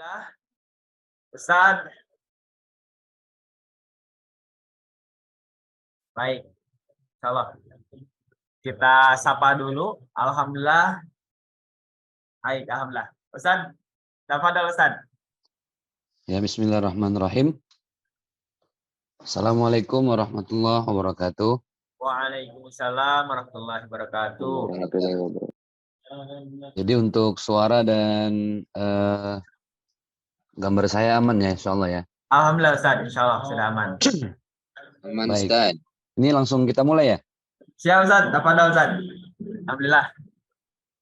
Alhamdulillah, Ustaz. Baik, insyaallah. Kita sapa dulu. Alhamdulillah, baik, alhamdulillah. Ustaz, tafadhol Ustaz. Ya, bismillahirrahmanirrahim. Assalamualaikum warahmatullahi wabarakatuh. Waalaikumsalam warahmatullahi wabarakatuh. Jadi untuk suara dan gambar saya aman ya, insyaallah ya. Alhamdulillah Ustaz, insyaallah sudah aman. Aman Baik. Ustaz. Ini langsung kita mulai ya. Siap Ustaz, tafadhol Ustaz. Alhamdulillah.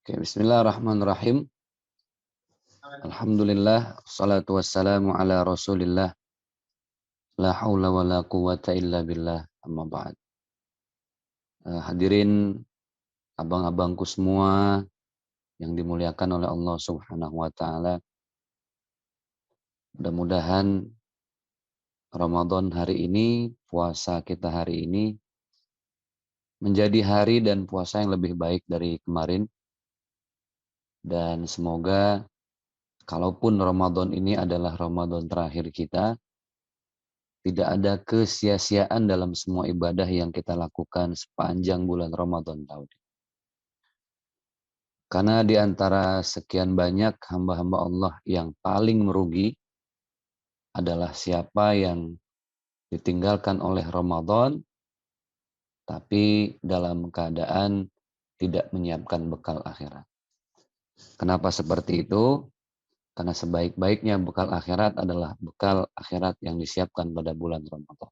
Oke, bismillahirrahmanirrahim. Alhamdulillah, salatu wassalamu ala Rasulillah. La haula wala quwata illa billah. Amma ba'd. Hadirin abang-abangku semua yang dimuliakan oleh Allah Subhanahu wa taala. Mudah-mudahan Ramadan hari ini, puasa kita hari ini menjadi hari dan puasa yang lebih baik dari kemarin. Dan semoga kalaupun Ramadan ini adalah Ramadan terakhir kita, tidak ada kesia-siaan dalam semua ibadah yang kita lakukan sepanjang bulan Ramadan tahun ini. Karena di antara sekian banyak hamba-hamba Allah yang paling merugi adalah siapa yang ditinggalkan oleh Ramadan, tapi dalam keadaan tidak menyiapkan bekal akhirat. Kenapa seperti itu? Karena sebaik-baiknya bekal akhirat adalah bekal akhirat yang disiapkan pada bulan Ramadan.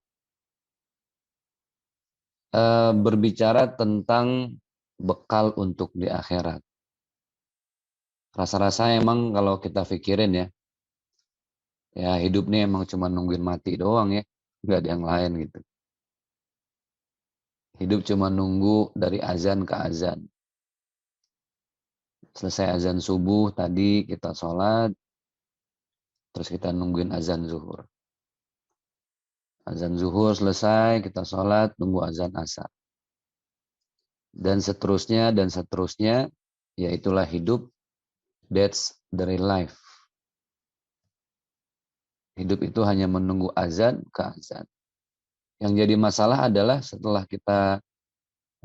Berbicara tentang bekal untuk di akhirat. Rasa-rasa emang kalau kita pikirin ya hidup nih emang cuma nungguin mati doang ya. Nggak ada yang lain gitu. Hidup cuma nunggu dari azan ke azan. Selesai azan subuh tadi kita sholat, terus kita nungguin azan zuhur. Azan zuhur selesai, kita sholat, nunggu azan asar. Dan seterusnya, ya itulah hidup, that's the real life. Hidup itu hanya menunggu azan ke azan. Yang jadi masalah adalah setelah kita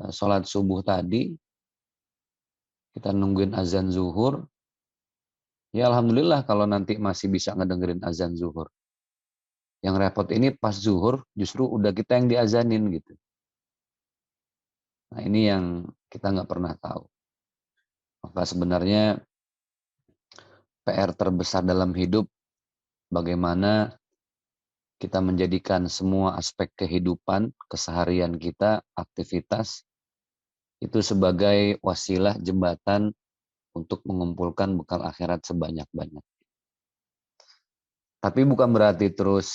sholat subuh tadi, kita nungguin azan zuhur, ya alhamdulillah kalau nanti masih bisa ngedengerin azan zuhur. Yang repot ini pas zuhur justru udah kita yang diazanin gitu. Nah ini yang kita nggak pernah tahu. Maka sebenarnya PR terbesar dalam hidup bagaimana kita menjadikan semua aspek kehidupan, keseharian kita, aktivitas itu sebagai wasilah jembatan untuk mengumpulkan bekal akhirat sebanyak-banyak. Tapi bukan berarti terus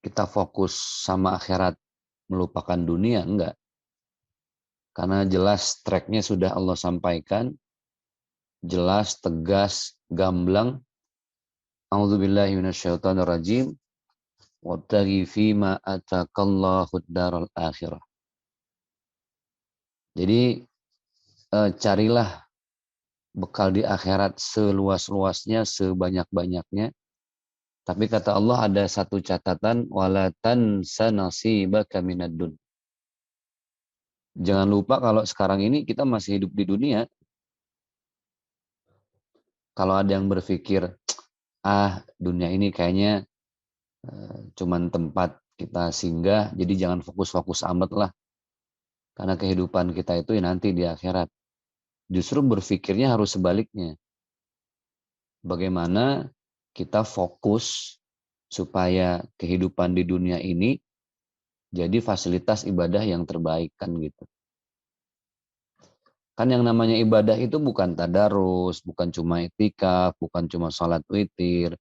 kita fokus sama akhirat melupakan dunia, enggak. Karena jelas tracknya sudah Allah sampaikan, jelas, tegas, gamblang. A'udzubillahi minasyaitonirrajim. Wattaqi fima atakallahu daral akhirah. Jadi carilah bekal di akhirat seluas-luasnya, sebanyak-banyaknya. Tapi kata Allah ada satu catatan, wala tansa nasibaka minad dunya. Jangan lupa kalau sekarang ini kita masih hidup di dunia. Kalau ada yang berpikir, dunia ini kayaknya cuman tempat kita singgah, jadi jangan fokus-fokus amat lah. Karena kehidupan kita itu nanti di akhirat. Justru berpikirnya harus sebaliknya. Bagaimana kita fokus supaya kehidupan di dunia ini jadi fasilitas ibadah yang terbaik kan gitu. Kan yang namanya ibadah itu bukan tadarus, bukan cuma itikaf, bukan cuma sholat witir,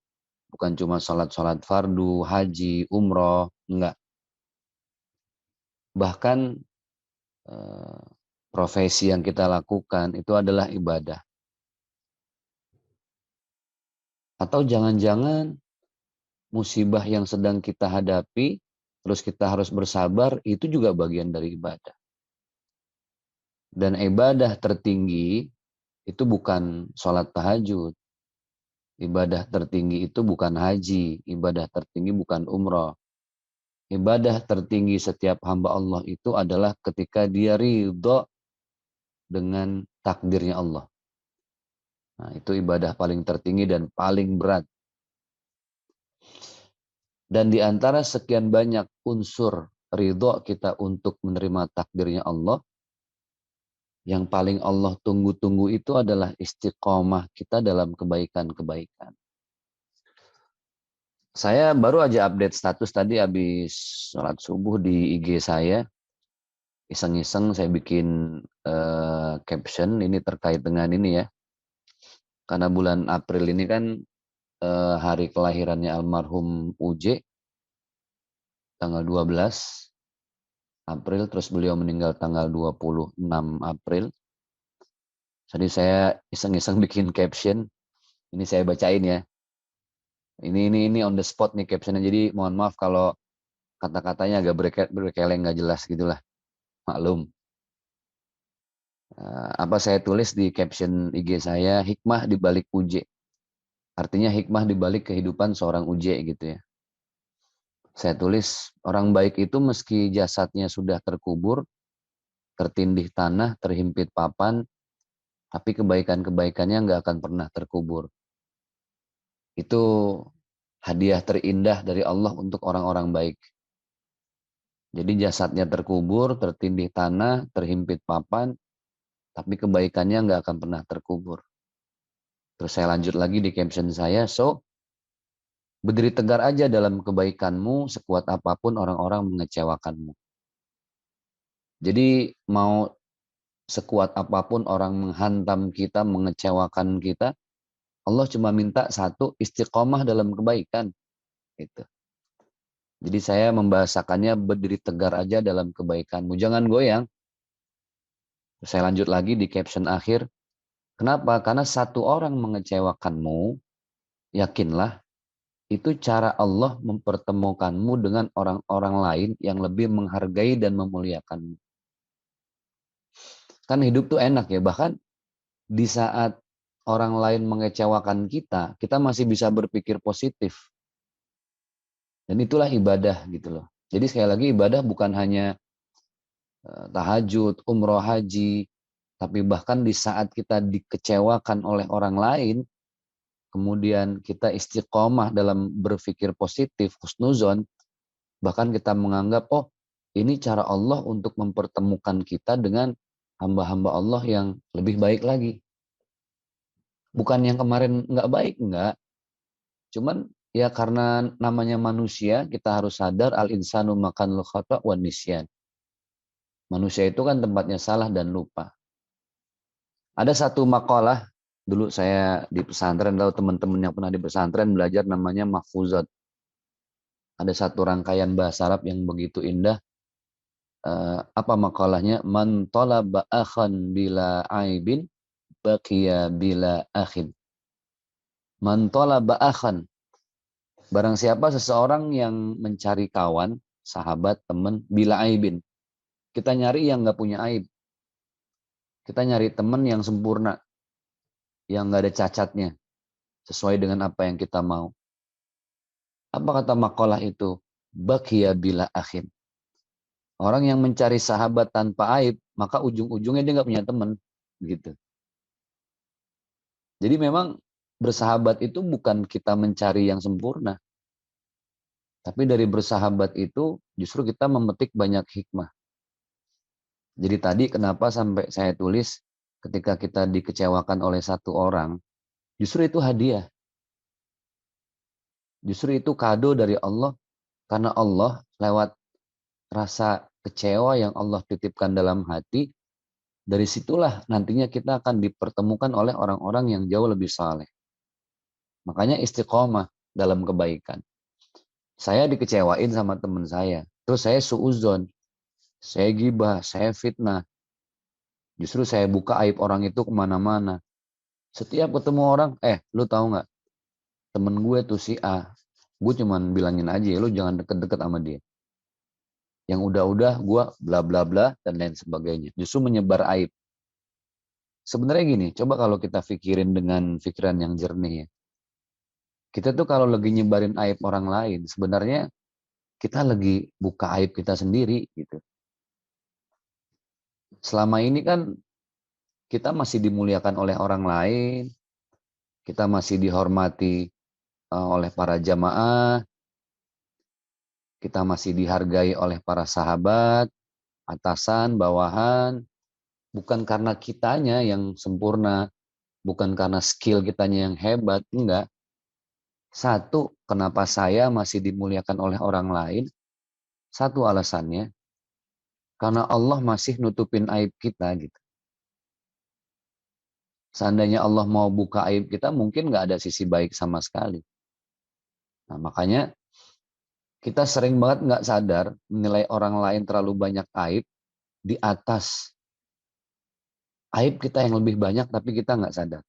bukan cuma sholat-sholat fardu, haji, umroh, enggak. Bahkan profesi yang kita lakukan itu adalah ibadah. Atau jangan-jangan musibah yang sedang kita hadapi, terus kita harus bersabar, itu juga bagian dari ibadah. Dan ibadah tertinggi itu bukan sholat tahajud. Ibadah tertinggi itu bukan haji, ibadah tertinggi bukan umroh. Ibadah tertinggi setiap hamba Allah itu adalah ketika dia ridho dengan takdirnya Allah. Nah, itu ibadah paling tertinggi dan paling berat. Dan di antara sekian banyak unsur ridho kita untuk menerima takdirnya Allah, yang paling Allah tunggu-tunggu itu adalah istiqomah kita dalam kebaikan-kebaikan. Saya baru aja update status tadi habis sholat subuh di IG saya. Iseng-iseng saya bikin caption ini terkait dengan ini ya. Karena bulan April ini kan hari kelahirannya almarhum UJ, tanggal 12 April, terus beliau meninggal tanggal 26 April. Jadi saya iseng-iseng bikin caption, ini saya bacain ya. Ini on the spot nih captionnya, jadi mohon maaf kalau kata-katanya agak berkeleng nggak jelas gitulah, maklum. Apa saya tulis di caption IG saya, hikmah di balik UJ. Artinya hikmah di balik kehidupan seorang UJ gitu ya. Saya tulis, orang baik itu meski jasadnya sudah terkubur, tertindih tanah, terhimpit papan, tapi kebaikan-kebaikannya nggak akan pernah terkubur. Itu hadiah terindah dari Allah untuk orang-orang baik. Jadi jasadnya terkubur, tertindih tanah, terhimpit papan, tapi kebaikannya nggak akan pernah terkubur. Terus saya lanjut lagi di caption saya, so berdiri tegar aja dalam kebaikanmu, sekuat apapun orang-orang mengecewakanmu. Jadi mau sekuat apapun orang menghantam kita, mengecewakan kita, Allah cuma minta satu, istiqomah dalam kebaikan. Gitu. Jadi saya membahasakannya berdiri tegar aja dalam kebaikanmu. Jangan goyang. Saya lanjut lagi di caption akhir. Kenapa? Karena satu orang mengecewakanmu, yakinlah, itu cara Allah mempertemukanmu dengan orang-orang lain yang lebih menghargai dan memuliakanmu. Kan hidup tuh enak ya. Bahkan di saat orang lain mengecewakan kita, kita masih bisa berpikir positif. Dan itulah ibadah gitu loh. Jadi sekali lagi ibadah bukan hanya tahajud, umroh, haji, tapi bahkan di saat kita dikecewakan oleh orang lain, kemudian kita istiqomah dalam berpikir positif, husnuzon, bahkan kita menganggap, oh ini cara Allah untuk mempertemukan kita dengan hamba-hamba Allah yang lebih baik lagi. Bukan yang kemarin nggak baik, nggak. Cuman ya karena namanya manusia, kita harus sadar al-insanu makanul khata' wan nisyan. Manusia itu kan tempatnya salah dan lupa. Ada satu makalah, dulu saya di pesantren, tahu teman-teman yang pernah di pesantren belajar namanya mahfuzat. Ada satu rangkaian bahasa Arab yang begitu indah. Apa makalahnya? Man talaba akhan bila aibin, baqiya bila akhin. Man talaba akhan. Barang siapa seseorang yang mencari kawan, sahabat, teman, bila aibin. Kita nyari yang nggak punya aib. Kita nyari teman yang sempurna, yang nggak ada cacatnya, sesuai dengan apa yang kita mau. Apa kata makalah itu? Baqiya bila akhin. Orang yang mencari sahabat tanpa aib, maka ujung-ujungnya dia nggak punya teman, gitu. Jadi memang bersahabat itu bukan kita mencari yang sempurna, tapi dari bersahabat itu justru kita memetik banyak hikmah. Jadi tadi kenapa sampai saya tulis ketika kita dikecewakan oleh satu orang, justru itu hadiah. Justru itu kado dari Allah, karena Allah lewat rasa kecewa yang Allah titipkan dalam hati, dari situlah nantinya kita akan dipertemukan oleh orang-orang yang jauh lebih saleh. Makanya istiqomah dalam kebaikan. Saya dikecewain sama teman saya, terus saya suuzon, saya gibah, saya fitnah. Justru saya buka aib orang itu kemana-mana. Setiap ketemu orang, lu tahu nggak, temen gue tuh si A, gue cuman bilangin aja, lu jangan deket-deket sama dia. Yang udah-udah gue bla bla bla dan lain sebagainya. Justru menyebar aib. Sebenarnya gini, coba kalau kita pikirin dengan pikiran yang jernih ya. Kita tuh kalau lagi nyebarin aib orang lain, sebenarnya kita lagi buka aib kita sendiri gitu. Selama ini kan kita masih dimuliakan oleh orang lain, kita masih dihormati oleh para jamaah, kita masih dihargai oleh para sahabat, atasan, bawahan, bukan karena kitanya yang sempurna, bukan karena skill kitanya yang hebat, enggak. Satu, kenapa saya masih dimuliakan oleh orang lain? Satu alasannya, karena Allah masih nutupin aib kita gitu. Seandainya Allah mau buka aib kita, mungkin nggak ada sisi baik sama sekali. Nah, makanya kita sering banget nggak sadar menilai orang lain terlalu banyak aib di atas aib kita yang lebih banyak, tapi kita nggak sadar.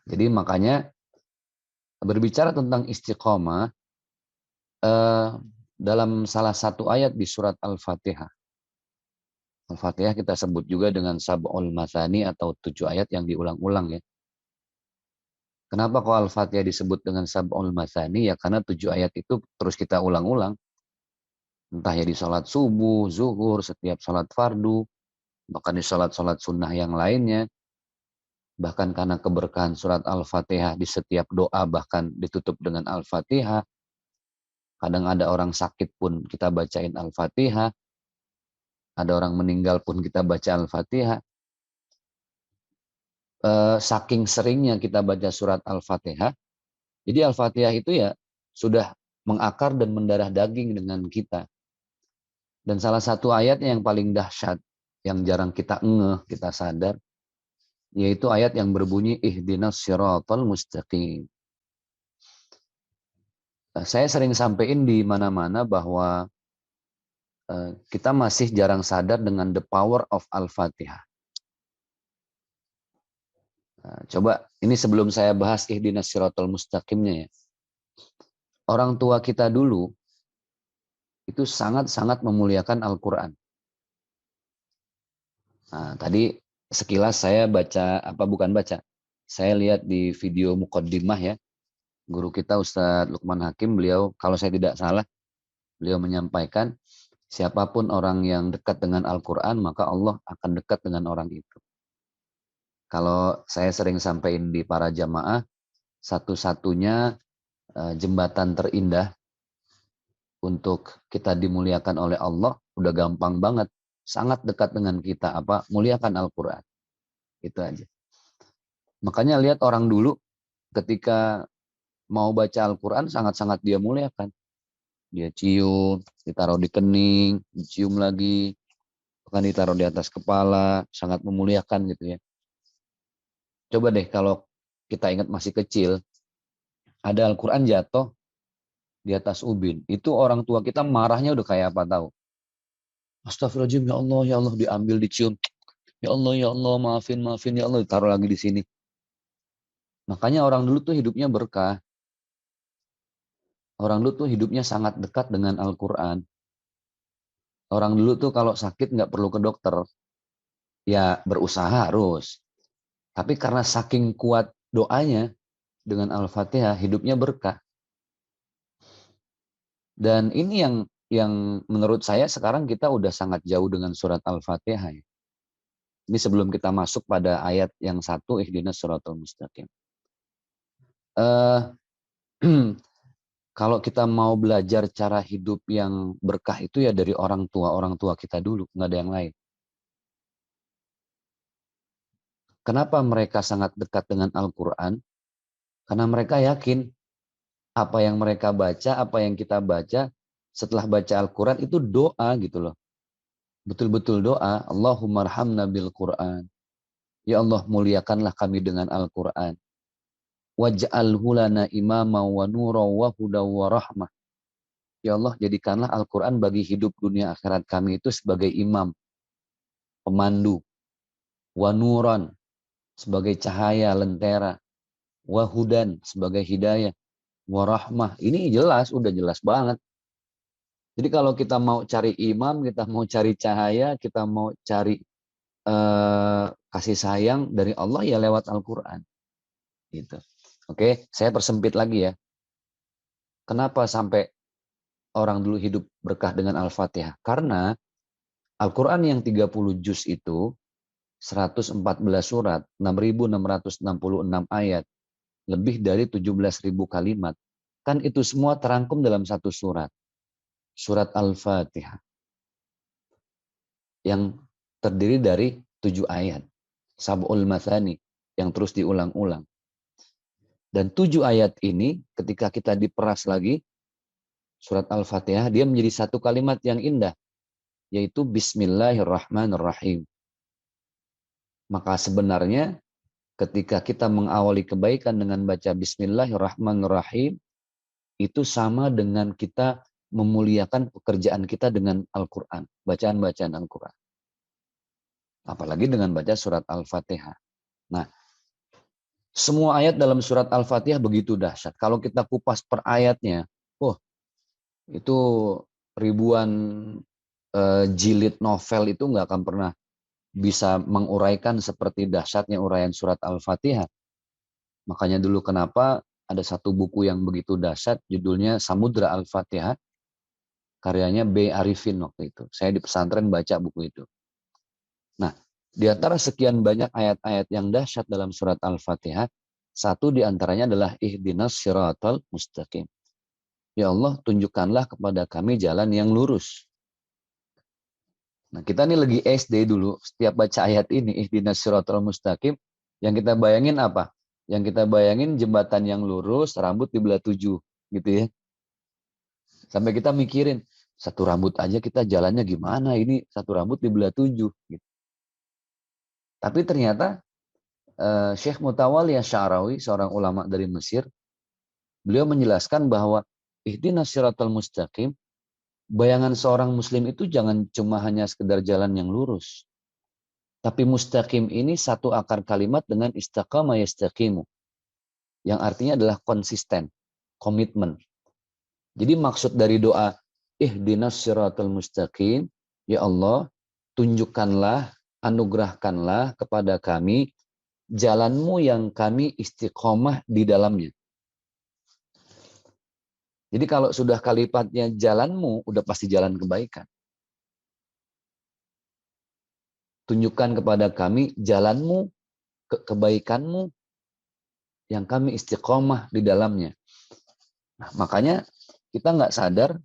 Jadi makanya berbicara tentang istiqomah, dalam salah satu ayat di surat Al-Fatihah. Al-Fatihah kita sebut juga dengan Sab'ul Mathani atau 7 ayat yang diulang-ulang ya. Kenapa kok Al-Fatihah disebut dengan Sab'ul Mathani? Ya karena 7 ayat itu terus kita ulang-ulang. Entah ya di sholat subuh, zuhur, setiap sholat fardu, bahkan di sholat-sholat sunnah yang lainnya. Bahkan karena keberkahan surat Al-Fatihah di setiap doa bahkan ditutup dengan Al-Fatihah. Kadang ada orang sakit pun kita bacain Al-Fatihah. Ada orang meninggal pun kita baca Al-Fatihah. Saking seringnya kita baca surat Al-Fatihah. Jadi Al-Fatihah itu ya sudah mengakar dan mendarah daging dengan kita. Dan salah satu ayatnya yang paling dahsyat, yang jarang kita ngeh, kita sadar, yaitu ayat yang berbunyi ihdinas siratal mustaqim. Saya sering sampaikan di mana-mana bahwa kita masih jarang sadar dengan the power of Al-Fatihah. Coba ini sebelum saya bahas ihdinas siratal mustaqimnya ya. Orang tua kita dulu itu sangat-sangat memuliakan Al-Quran. Nah, tadi sekilas saya baca, bukan baca, saya lihat di video Muqaddimah ya, guru kita Ustadz Lukman Hakim, beliau, kalau saya tidak salah, beliau menyampaikan, siapapun orang yang dekat dengan Al-Quran, maka Allah akan dekat dengan orang itu. Kalau saya sering sampaikan di para jamaah, satu-satunya jembatan terindah untuk kita dimuliakan oleh Allah, udah gampang banget. Sangat dekat dengan kita, muliakan Al-Quran. Itu aja. Makanya lihat orang dulu ketika mau baca Al-Quran sangat-sangat dia muliakan. Dia cium, ditaruh di kening, dicium lagi, bahkan ditaruh di atas kepala, sangat memuliakan gitu ya. Coba deh kalau kita ingat masih kecil, ada Al-Quran jatuh di atas ubin. Itu orang tua kita marahnya udah kayak apa tahu? Astagfirullahaladzim, ya Allah, diambil, dicium. Ya Allah, maafin, ya Allah, ditaruh lagi di sini. Makanya orang dulu tuh hidupnya berkah. Orang dulu tuh hidupnya sangat dekat dengan Al-Quran. Orang dulu tuh kalau sakit nggak perlu ke dokter. Ya berusaha harus. Tapi karena saking kuat doanya dengan Al-Fatihah, hidupnya berkah. Dan ini yang menurut saya sekarang kita udah sangat jauh dengan surat Al-Fatihah. Ini sebelum kita masuk pada ayat yang satu, ihdinas siratal mustaqim. Kalau kita mau belajar cara hidup yang berkah itu ya dari orang tua kita dulu, nggak ada yang lain. Kenapa mereka sangat dekat dengan Al-Quran? Karena mereka yakin apa yang mereka baca, apa yang kita baca, setelah baca Al-Quran itu doa gitu loh. Betul-betul doa, Allahumma arhamna bil Quran. Ya Allah, muliakanlah kami dengan Al-Quran. Waj'alhu lana imama wa nura wa huda wa rahmah. Ya Allah, jadikanlah Al-Quran bagi hidup dunia akhirat kami itu sebagai imam, pemandu, wa nuran, sebagai cahaya, lentera, wa hudan, sebagai hidayah, wa rahmah. Ini jelas, udah jelas banget. Jadi kalau kita mau cari imam, kita mau cari cahaya, kita mau cari kasih sayang dari Allah ya lewat Al-Quran. Gitu. Oke, saya persempit lagi ya. Kenapa sampai orang dulu hidup berkah dengan Al-Fatihah? Karena Al-Quran yang 30 juz itu 114 surat, 6.666 ayat, lebih dari 17.000 kalimat. Kan itu semua terangkum dalam satu surat. Surat Al-Fatihah. Yang terdiri dari 7 ayat. Sab'ul Mathani. Yang terus diulang-ulang. Dan 7 ayat ini ketika kita diperas lagi, surat Al-Fatihah, dia menjadi satu kalimat yang indah. Yaitu Bismillahirrahmanirrahim. Maka sebenarnya ketika kita mengawali kebaikan dengan baca Bismillahirrahmanirrahim, itu sama dengan kita memuliakan pekerjaan kita dengan Al-Quran. Bacaan-bacaan Al-Quran. Apalagi dengan baca surat Al-Fatihah. Nah, semua ayat dalam surat Al-Fatihah begitu dahsyat. Kalau kita kupas per ayatnya, itu ribuan jilid novel itu nggak akan pernah bisa menguraikan seperti dahsyatnya uraian surat Al-Fatihah. Makanya dulu kenapa ada satu buku yang begitu dahsyat, judulnya Samudra Al-Fatihah, karyanya B. Arifin waktu itu. Saya di pesantren baca buku itu. Nah, di antara sekian banyak ayat-ayat yang dahsyat dalam surat Al-Fatihah, satu di antaranya adalah ihdinas siratal mustaqim. Ya Allah, tunjukkanlah kepada kami jalan yang lurus. Nah, kita ini lagi SD dulu, setiap baca ayat ini, ihdinas siratal mustaqim, yang kita bayangin apa? Yang kita bayangin jembatan yang lurus, rambut dibelah 7, gitu ya. Sampai kita mikirin, satu rambut aja kita jalannya gimana, ini satu rambut dibelah 7. Gitu. Tapi ternyata Syekh Mutawalli Asy'arawi, seorang ulama dari Mesir, beliau menjelaskan bahwa ihdinas siratal mustaqim, bayangan seorang muslim itu jangan cuma hanya sekedar jalan yang lurus. Tapi mustaqim ini satu akar kalimat dengan istaqama yastaqimu, yang artinya adalah konsisten, komitmen. Jadi maksud dari doa ihdinas siratal mustaqim, ya Allah, tunjukkanlah, anugerahkanlah kepada kami jalanmu yang kami istiqomah di dalamnya. Jadi kalau sudah kalimatnya jalanmu, udah pasti jalan kebaikan. Tunjukkan kepada kami jalanmu, kebaikanmu, yang kami istiqomah di dalamnya. Nah, makanya kita nggak sadar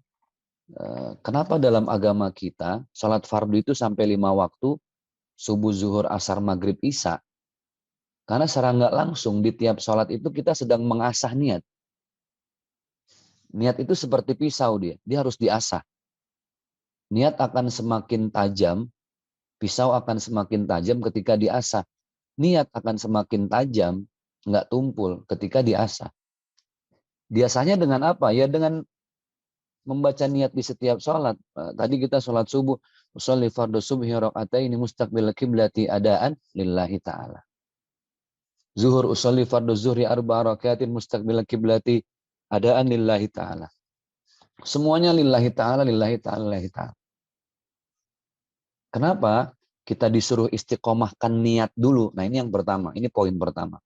kenapa dalam agama kita, sholat fardu itu sampai 5 waktu, subuh, zuhur, asar, maghrib, isya. Karena secara nggak langsung di tiap sholat itu kita sedang mengasah niat. Niat itu seperti pisau dia harus diasah. Niat akan semakin tajam, pisau akan semakin tajam ketika diasah. Niat akan semakin tajam, nggak tumpul ketika diasah. Biasanya dengan apa? Ya dengan membaca niat di setiap sholat. Tadi kita sholat subuh, usolli fardhu subhi raka'ataini mustaqbil qiblati adaan lillahi ta'ala. Zuhur usolli fardhu zuhri arba'a raka'atin mustaqbil qiblati adaan lillahi ta'ala. Semuanya lillahi ta'ala, lillahi ta'ala, lillahi ta'ala. Kenapa? Kita disuruh istiqomahkan niat dulu. Nah, ini yang pertama. Ini poin pertama.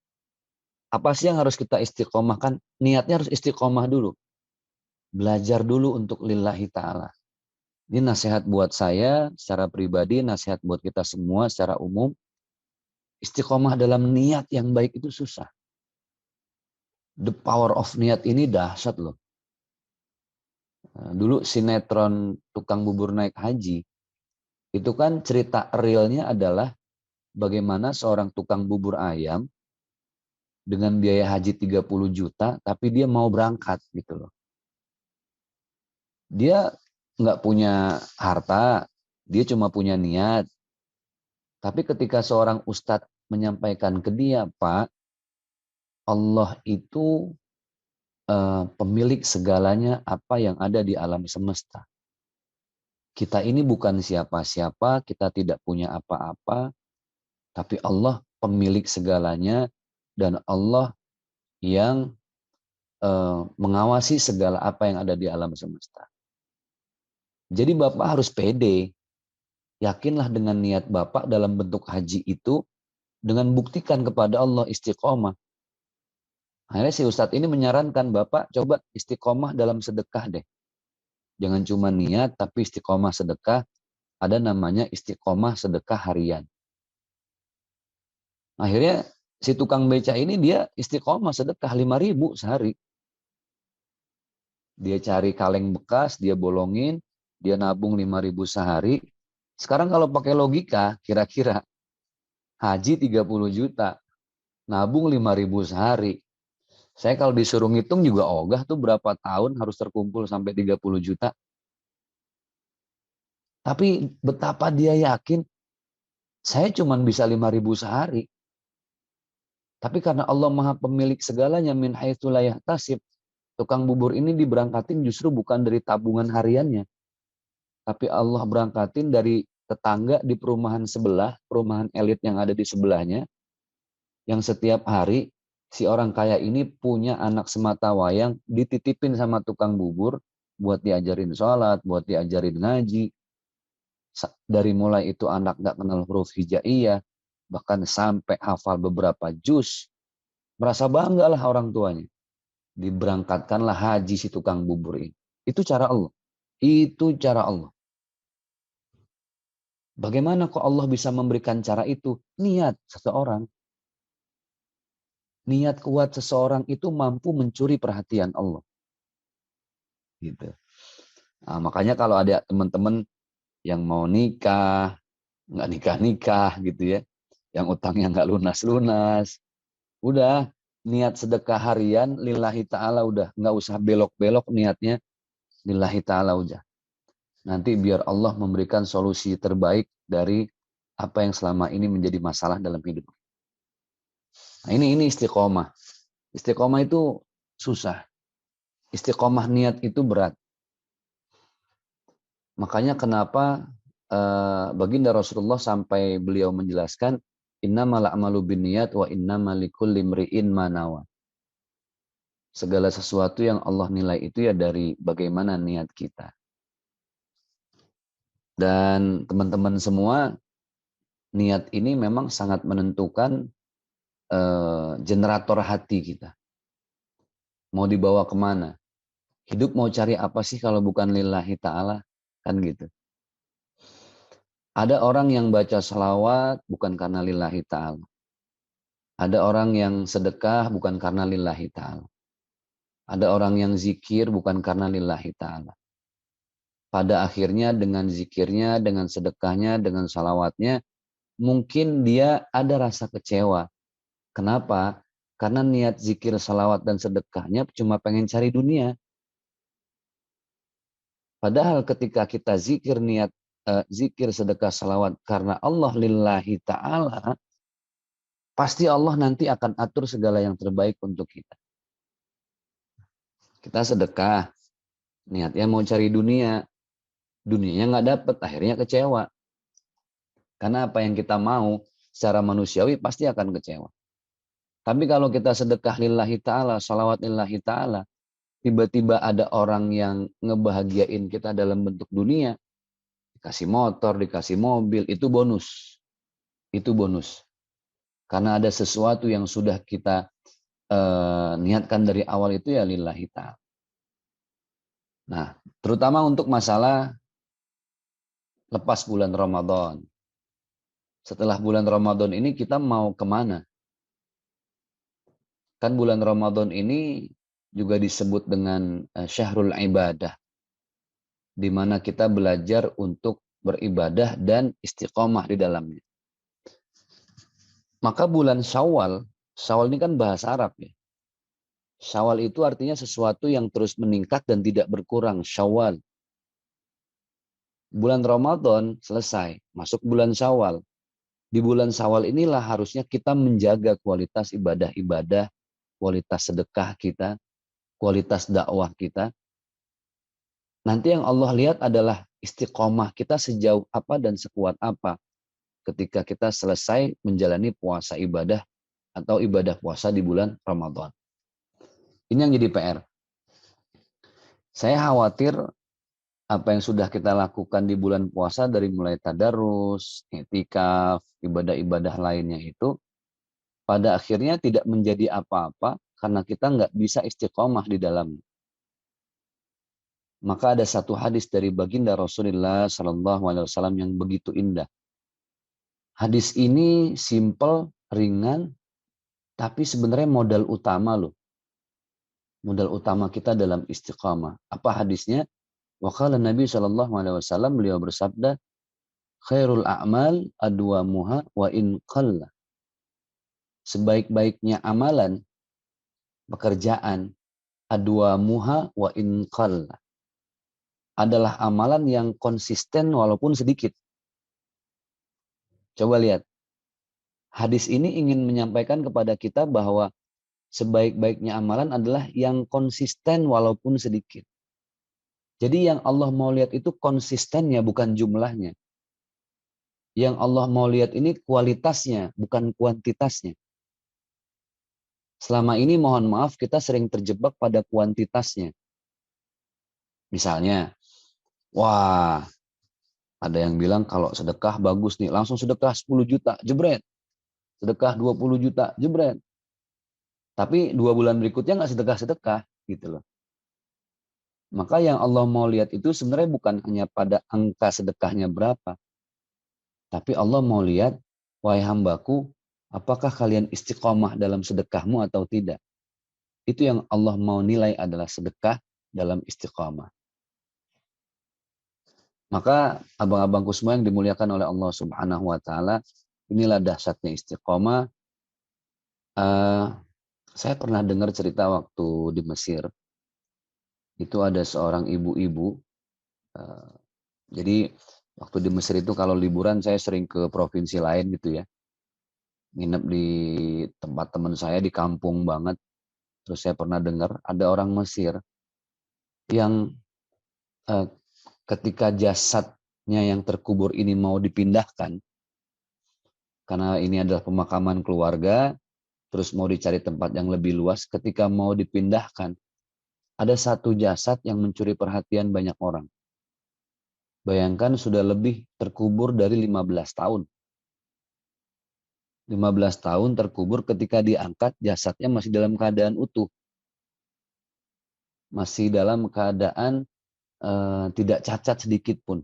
Apa sih yang harus kita istiqomahkan? Niatnya harus istiqomah dulu. Belajar dulu untuk lillahi ta'ala. Ini nasihat buat saya secara pribadi, nasihat buat kita semua secara umum. Istiqomah dalam niat yang baik itu susah. The power of niat ini dahsyat loh. Dulu sinetron Tukang Bubur Naik Haji, itu kan cerita realnya adalah bagaimana seorang tukang bubur ayam dengan biaya haji 30 juta, tapi dia mau berangkat gitu loh. Dia nggak punya harta, dia cuma punya niat. Tapi ketika seorang ustadz menyampaikan ke dia, Pak, Allah itu pemilik segalanya apa yang ada di alam semesta. Kita ini bukan siapa-siapa, kita tidak punya apa-apa, tapi Allah pemilik segalanya, dan Allah yang mengawasi segala apa yang ada di alam semesta. Jadi Bapak harus pede. Yakinlah dengan niat Bapak dalam bentuk haji itu, dengan buktikan kepada Allah istiqomah. Akhirnya si Ustadz ini menyarankan, Bapak coba istiqomah dalam sedekah deh. Jangan cuma niat, tapi istiqomah sedekah. Ada namanya istiqomah sedekah harian. Akhirnya si tukang beca ini dia istiqomah sedekah 5.000 sehari. Dia cari kaleng bekas, dia bolongin, dia nabung 5.000 sehari. Sekarang kalau pakai logika, kira-kira haji 30 juta, nabung 5.000 sehari. Saya kalau disuruh ngitung juga ogah tuh berapa tahun harus terkumpul sampai 30 juta. Tapi betapa dia yakin, saya cuma bisa 5.000 sehari. Tapi karena Allah Maha Pemilik segalanya, min haitsu la yahtasib, tukang bubur ini diberangkatin justru bukan dari tabungan hariannya, tapi Allah berangkatin dari tetangga di perumahan sebelah, perumahan elit yang ada di sebelahnya, yang setiap hari si orang kaya ini punya anak sematawayang dititipin sama tukang bubur buat diajarin sholat, buat diajarin ngaji. Dari mulai itu anak gak kenal huruf hijaiyah, bahkan sampai hafal beberapa juz. Merasa bangga lah orang tuanya. Diberangkatkanlah haji si tukang bubur ini. Itu cara Allah. Itu cara Allah. Bagaimana kok Allah bisa memberikan cara itu? Niat seseorang. Niat kuat seseorang itu mampu mencuri perhatian Allah. Gitu. Nah, makanya kalau ada teman-teman yang mau nikah, nggak nikah-nikah gitu ya, yang utangnya nggak lunas-lunas, udah niat sedekah harian lillahi ta'ala, udah nggak usah belok-belok niatnya, lillahi ta'ala udah. Nanti biar Allah memberikan solusi terbaik dari apa yang selama ini menjadi masalah dalam hidup. Nah, ini istiqomah. Istiqomah itu susah. Istiqomah niat itu berat. Makanya kenapa baginda Rasulullah sampai beliau menjelaskan, innamal a'malu binniyat wa innamal likulli imri'in ma nawa. Segala sesuatu yang Allah nilai itu ya dari bagaimana niat kita. Dan teman-teman semua, niat ini memang sangat menentukan generator hati kita. Mau dibawa kemana? Hidup mau cari apa sih kalau bukan lillahi ta'ala? Kan gitu. Ada orang yang baca salawat bukan karena lillahi ta'ala. Ada orang yang sedekah bukan karena lillahi ta'ala. Ada orang yang zikir bukan karena lillahi ta'ala. Pada akhirnya dengan zikirnya, dengan sedekahnya, dengan salawatnya, mungkin dia ada rasa kecewa. Kenapa? Karena niat zikir, salawat, dan sedekahnya cuma pengen cari dunia. Padahal ketika kita zikir, niat zikir, sedekah, salawat karena Allah lillahi ta'ala, pasti Allah nanti akan atur segala yang terbaik untuk kita. Kita sedekah, niatnya mau cari dunia, dunianya nggak dapet, akhirnya kecewa. Karena apa yang kita mau secara manusiawi pasti akan kecewa. Tapi kalau kita sedekah lillahi ta'ala, salawat lillahi ta'ala, tiba-tiba ada orang yang ngebahagiain kita dalam bentuk dunia, dikasih motor, dikasih mobil, itu bonus. Itu bonus. Karena ada sesuatu yang sudah kita niatkan dari awal itu ya lillahi ta'ala. Nah, terutama untuk masalah lepas bulan Ramadan. Setelah bulan Ramadan ini kita mau kemana? Kan bulan Ramadan ini juga disebut dengan syahrul ibadah, di mana kita belajar untuk beribadah dan istiqomah di dalamnya. Maka bulan Syawal, Syawal ini kan bahasa Arab ya. Syawal itu artinya sesuatu yang terus meningkat dan tidak berkurang, Syawal. Bulan Ramadan selesai, masuk bulan Syawal. Di bulan Syawal inilah harusnya kita menjaga kualitas ibadah-ibadah, kualitas sedekah kita, kualitas dakwah kita. Nanti yang Allah lihat adalah istiqomah kita sejauh apa dan sekuat apa ketika kita selesai menjalani puasa ibadah atau ibadah puasa di bulan Ramadan. Ini yang jadi PR. Saya khawatir apa yang sudah kita lakukan di bulan puasa dari mulai tadarus, i'tikaf, ibadah-ibadah lainnya itu pada akhirnya tidak menjadi apa-apa karena kita nggak bisa istiqomah di dalamnya. Maka ada satu hadis dari baginda Rasulullah Shallallahu Alaihi Wasallam yang begitu indah. Hadis ini simple, ringan, tapi sebenarnya modal utama loh. Modal utama kita dalam istiqamah. Apa hadisnya? Wa qala Nabi Shallallahu Alaihi Wasallam, beliau bersabda, khairul a'mal adwamuha wa in qalla. Sebaik-baiknya amalan, pekerjaan, adwamuha wa in qalla, adalah amalan yang konsisten walaupun sedikit. Coba lihat. Hadis ini ingin menyampaikan kepada kita bahwa sebaik-baiknya amalan adalah yang konsisten walaupun sedikit. Jadi yang Allah mau lihat itu konsistennya, bukan jumlahnya. Yang Allah mau lihat ini kualitasnya, bukan kuantitasnya. Selama ini mohon maaf kita sering terjebak pada kuantitasnya. Misalnya, wah, ada yang bilang kalau sedekah bagus nih, langsung sedekah 10 juta, jebret. Sedekah 20 juta, jebret. Tapi 2 bulan berikutnya nggak sedekah-sedekah, gitu loh. Maka yang Allah mau lihat itu sebenarnya bukan hanya pada angka sedekahnya berapa. Tapi Allah mau lihat, wahai hambaku, apakah kalian istiqomah dalam sedekahmu atau tidak. Itu yang Allah mau nilai adalah sedekah dalam istiqomah. Maka abang-abangku semua yang dimuliakan oleh Allah Subhanahu wa taala, inilah dahsyatnya istiqomah. Saya pernah dengar cerita waktu di Mesir. Itu ada seorang ibu-ibu. Jadi waktu di Mesir itu kalau liburan saya sering ke provinsi lain gitu ya. Nginep di tempat teman saya di kampung banget. Terus saya pernah dengar ada orang Mesir yang ketika jasadnya yang terkubur ini mau dipindahkan, karena ini adalah pemakaman keluarga, terus mau dicari tempat yang lebih luas, ketika mau dipindahkan, ada satu jasad yang mencuri perhatian banyak orang. Bayangkan sudah lebih terkubur dari 15 tahun. 15 tahun terkubur, ketika diangkat jasadnya masih dalam keadaan utuh. Masih dalam keadaan tidak cacat sedikit pun.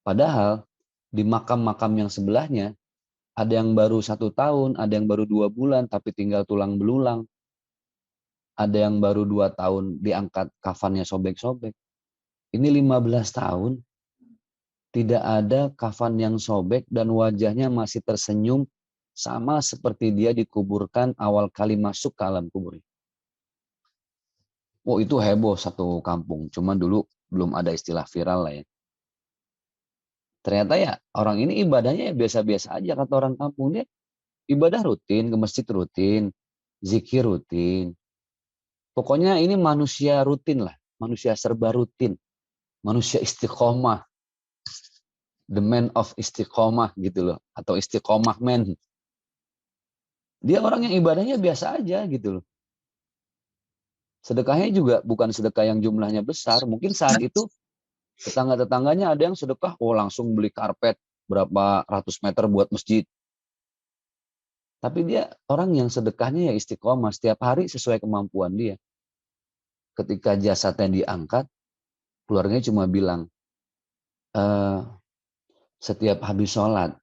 Padahal di makam-makam yang sebelahnya ada yang baru 1 tahun, ada yang baru 2 bulan tapi tinggal tulang belulang. Ada yang baru 2 tahun diangkat kafannya sobek-sobek. Ini 15 tahun tidak ada kafan yang sobek dan wajahnya masih tersenyum sama seperti dia dikuburkan awal kali masuk ke alam kubur. Oh, itu heboh satu kampung. Cuma dulu belum ada istilah viral lah ya. Ternyata ya orang ini ibadahnya ya biasa-biasa aja, kata orang kampung. Dia ibadah rutin, ke masjid rutin, zikir rutin. Pokoknya ini manusia rutin lah, manusia serba rutin, manusia istiqomah, the man of istiqomah gitu loh, atau istiqomah man. Dia orang yang ibadahnya biasa aja gitu loh. Sedekahnya juga bukan sedekah yang jumlahnya besar. Mungkin saat itu tetangga-tetangganya ada yang sedekah, oh langsung beli karpet berapa ratus meter buat masjid. Tapi dia orang yang sedekahnya ya istiqomah, setiap hari sesuai kemampuan dia. Ketika jasadnya diangkat, keluarganya cuma bilang, setiap habis sholat,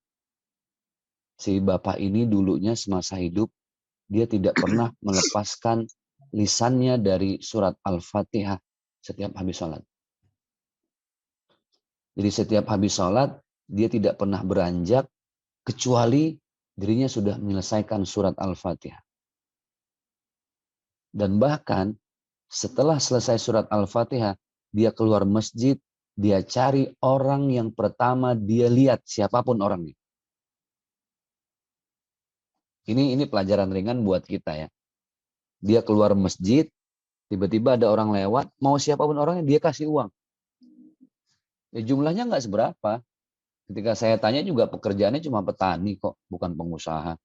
si bapak ini dulunya semasa hidup, dia tidak pernah melepaskan lisannya dari surat Al-Fatihah setiap habis sholat. Jadi setiap habis sholat, dia tidak pernah beranjak, kecuali dirinya sudah menyelesaikan surat Al-Fatihah. Dan bahkan setelah selesai surat Al-Fatihah, dia keluar masjid, dia cari orang yang pertama dia lihat, siapapun orangnya. Ini pelajaran ringan buat kita ya. Dia keluar masjid, tiba-tiba ada orang lewat, mau siapapun orangnya dia kasih uang. Ya, jumlahnya nggak seberapa. Ketika saya tanya juga pekerjaannya cuma petani kok, bukan pengusaha.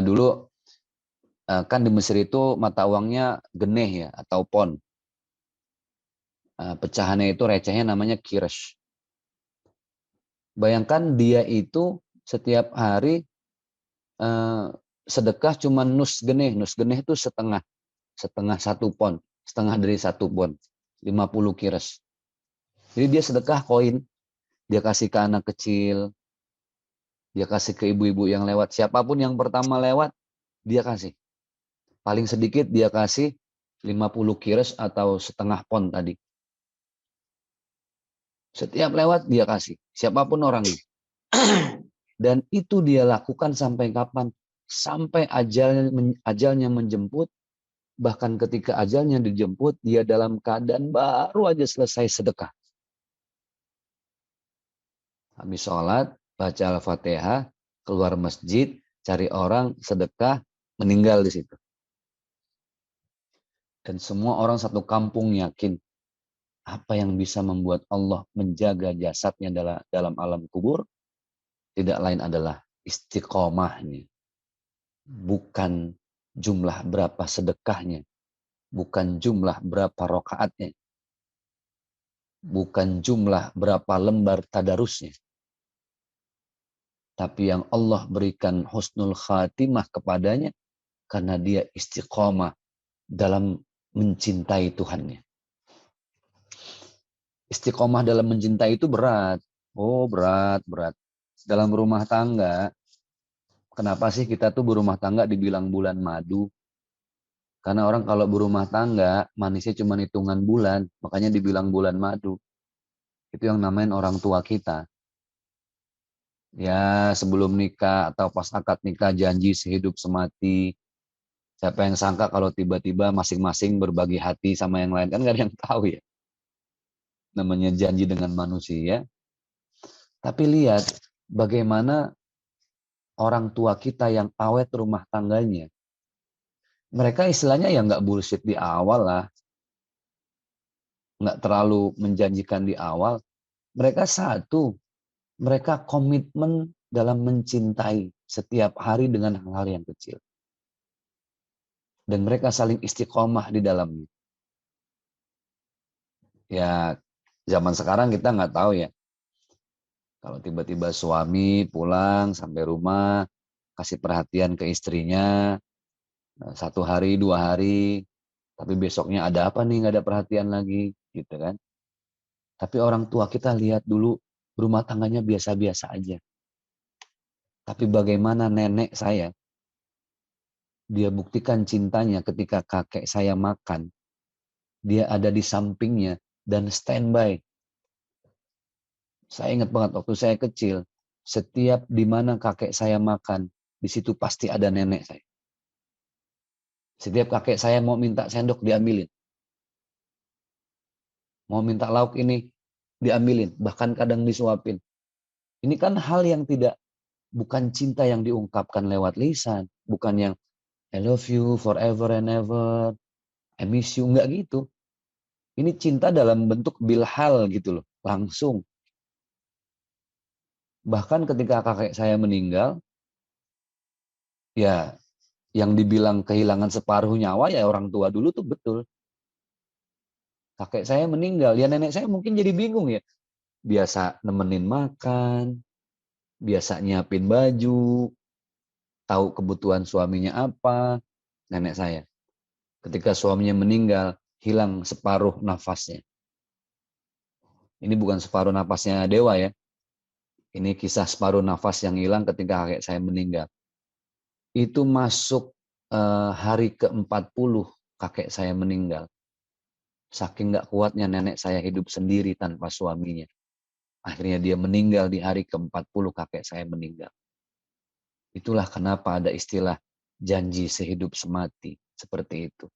Dulu kan di Mesir itu mata uangnya geneh ya, atau pon. Pecahannya itu recehnya namanya kirsh. Bayangkan dia itu setiap hari sedekah cuma nus genih itu setengah satu pon, setengah dari satu pon, 50 kiras. Jadi dia sedekah koin, dia kasih ke anak kecil, dia kasih ke ibu-ibu yang lewat, siapapun yang pertama lewat, dia kasih. Paling sedikit dia kasih 50 kiras atau setengah pon tadi. Setiap lewat dia kasih, siapapun orangnya. Dan itu dia lakukan sampai kapan? Sampai ajalnya menjemput. Bahkan ketika ajalnya dijemput, dia dalam keadaan baru aja selesai sedekah. Habis sholat, baca Al-Fatihah, keluar masjid, cari orang, sedekah, meninggal di situ. Dan semua orang satu kampung yakin, apa yang bisa membuat Allah menjaga jasadnya dalam alam kubur, tidak lain adalah istiqomahnya. Bukan jumlah berapa sedekahnya, bukan jumlah berapa rokaatnya, bukan jumlah berapa lembar tadarusnya, tapi yang Allah berikan husnul khatimah kepadanya karena dia istiqomah dalam mencintai Tuhannya. Istiqomah dalam mencintai itu berat. Oh, berat. Dalam rumah tangga, kenapa sih kita tuh berumah tangga dibilang bulan madu? Karena orang kalau berumah tangga, manisnya cuma hitungan bulan, makanya dibilang bulan madu. Itu yang namain orang tua kita. Ya, sebelum nikah atau pas akad nikah janji sehidup semati. Siapa yang sangka kalau tiba-tiba masing-masing berbagi hati sama yang lain, kan gak ada yang tahu ya. Namanya janji dengan manusia. Tapi lihat bagaimana orang tua kita yang awet rumah tangganya. Mereka istilahnya ya nggak bullshit di awal lah. Nggak terlalu menjanjikan di awal. Mereka satu, mereka komitmen dalam mencintai setiap hari dengan hal-hal yang kecil. Dan mereka saling istiqomah di dalamnya. Ya, zaman sekarang kita nggak tahu ya. Kalau tiba-tiba suami pulang sampai rumah, kasih perhatian ke istrinya, 1 hari, 2 hari, tapi besoknya ada apa nih, nggak ada perhatian lagi, gitu kan. Tapi orang tua kita lihat dulu, rumah tangganya biasa-biasa aja. Tapi bagaimana nenek saya, dia buktikan cintanya ketika kakek saya makan. Dia ada di sampingnya dan standby. Saya ingat banget waktu saya kecil, setiap di mana kakek saya makan, di situ pasti ada nenek saya. Setiap kakek saya mau minta sendok, diambilin. Mau minta lauk ini, diambilin. Bahkan kadang disuapin. Ini kan hal yang bukan cinta yang diungkapkan lewat lisan. Bukan yang, I love you forever and ever. I miss you. Enggak gitu. Ini cinta dalam bentuk bilhal gitu loh. Langsung. Bahkan ketika kakek saya meninggal, ya yang dibilang kehilangan separuh nyawa ya orang tua dulu tuh betul. Kakek saya meninggal, ya nenek saya mungkin jadi bingung ya. Biasa nemenin makan, biasa nyiapin baju, tahu kebutuhan suaminya apa, nenek saya. Ketika suaminya meninggal, hilang separuh nafasnya. Ini bukan separuh nafasnya dewa ya. Ini kisah separuh nafas yang hilang ketika kakek saya meninggal. Itu masuk hari ke-40 kakek saya meninggal. Saking gak kuatnya nenek saya hidup sendiri tanpa suaminya. Akhirnya dia meninggal di hari ke-40 kakek saya meninggal. Itulah kenapa ada istilah janji sehidup semati. Seperti itu.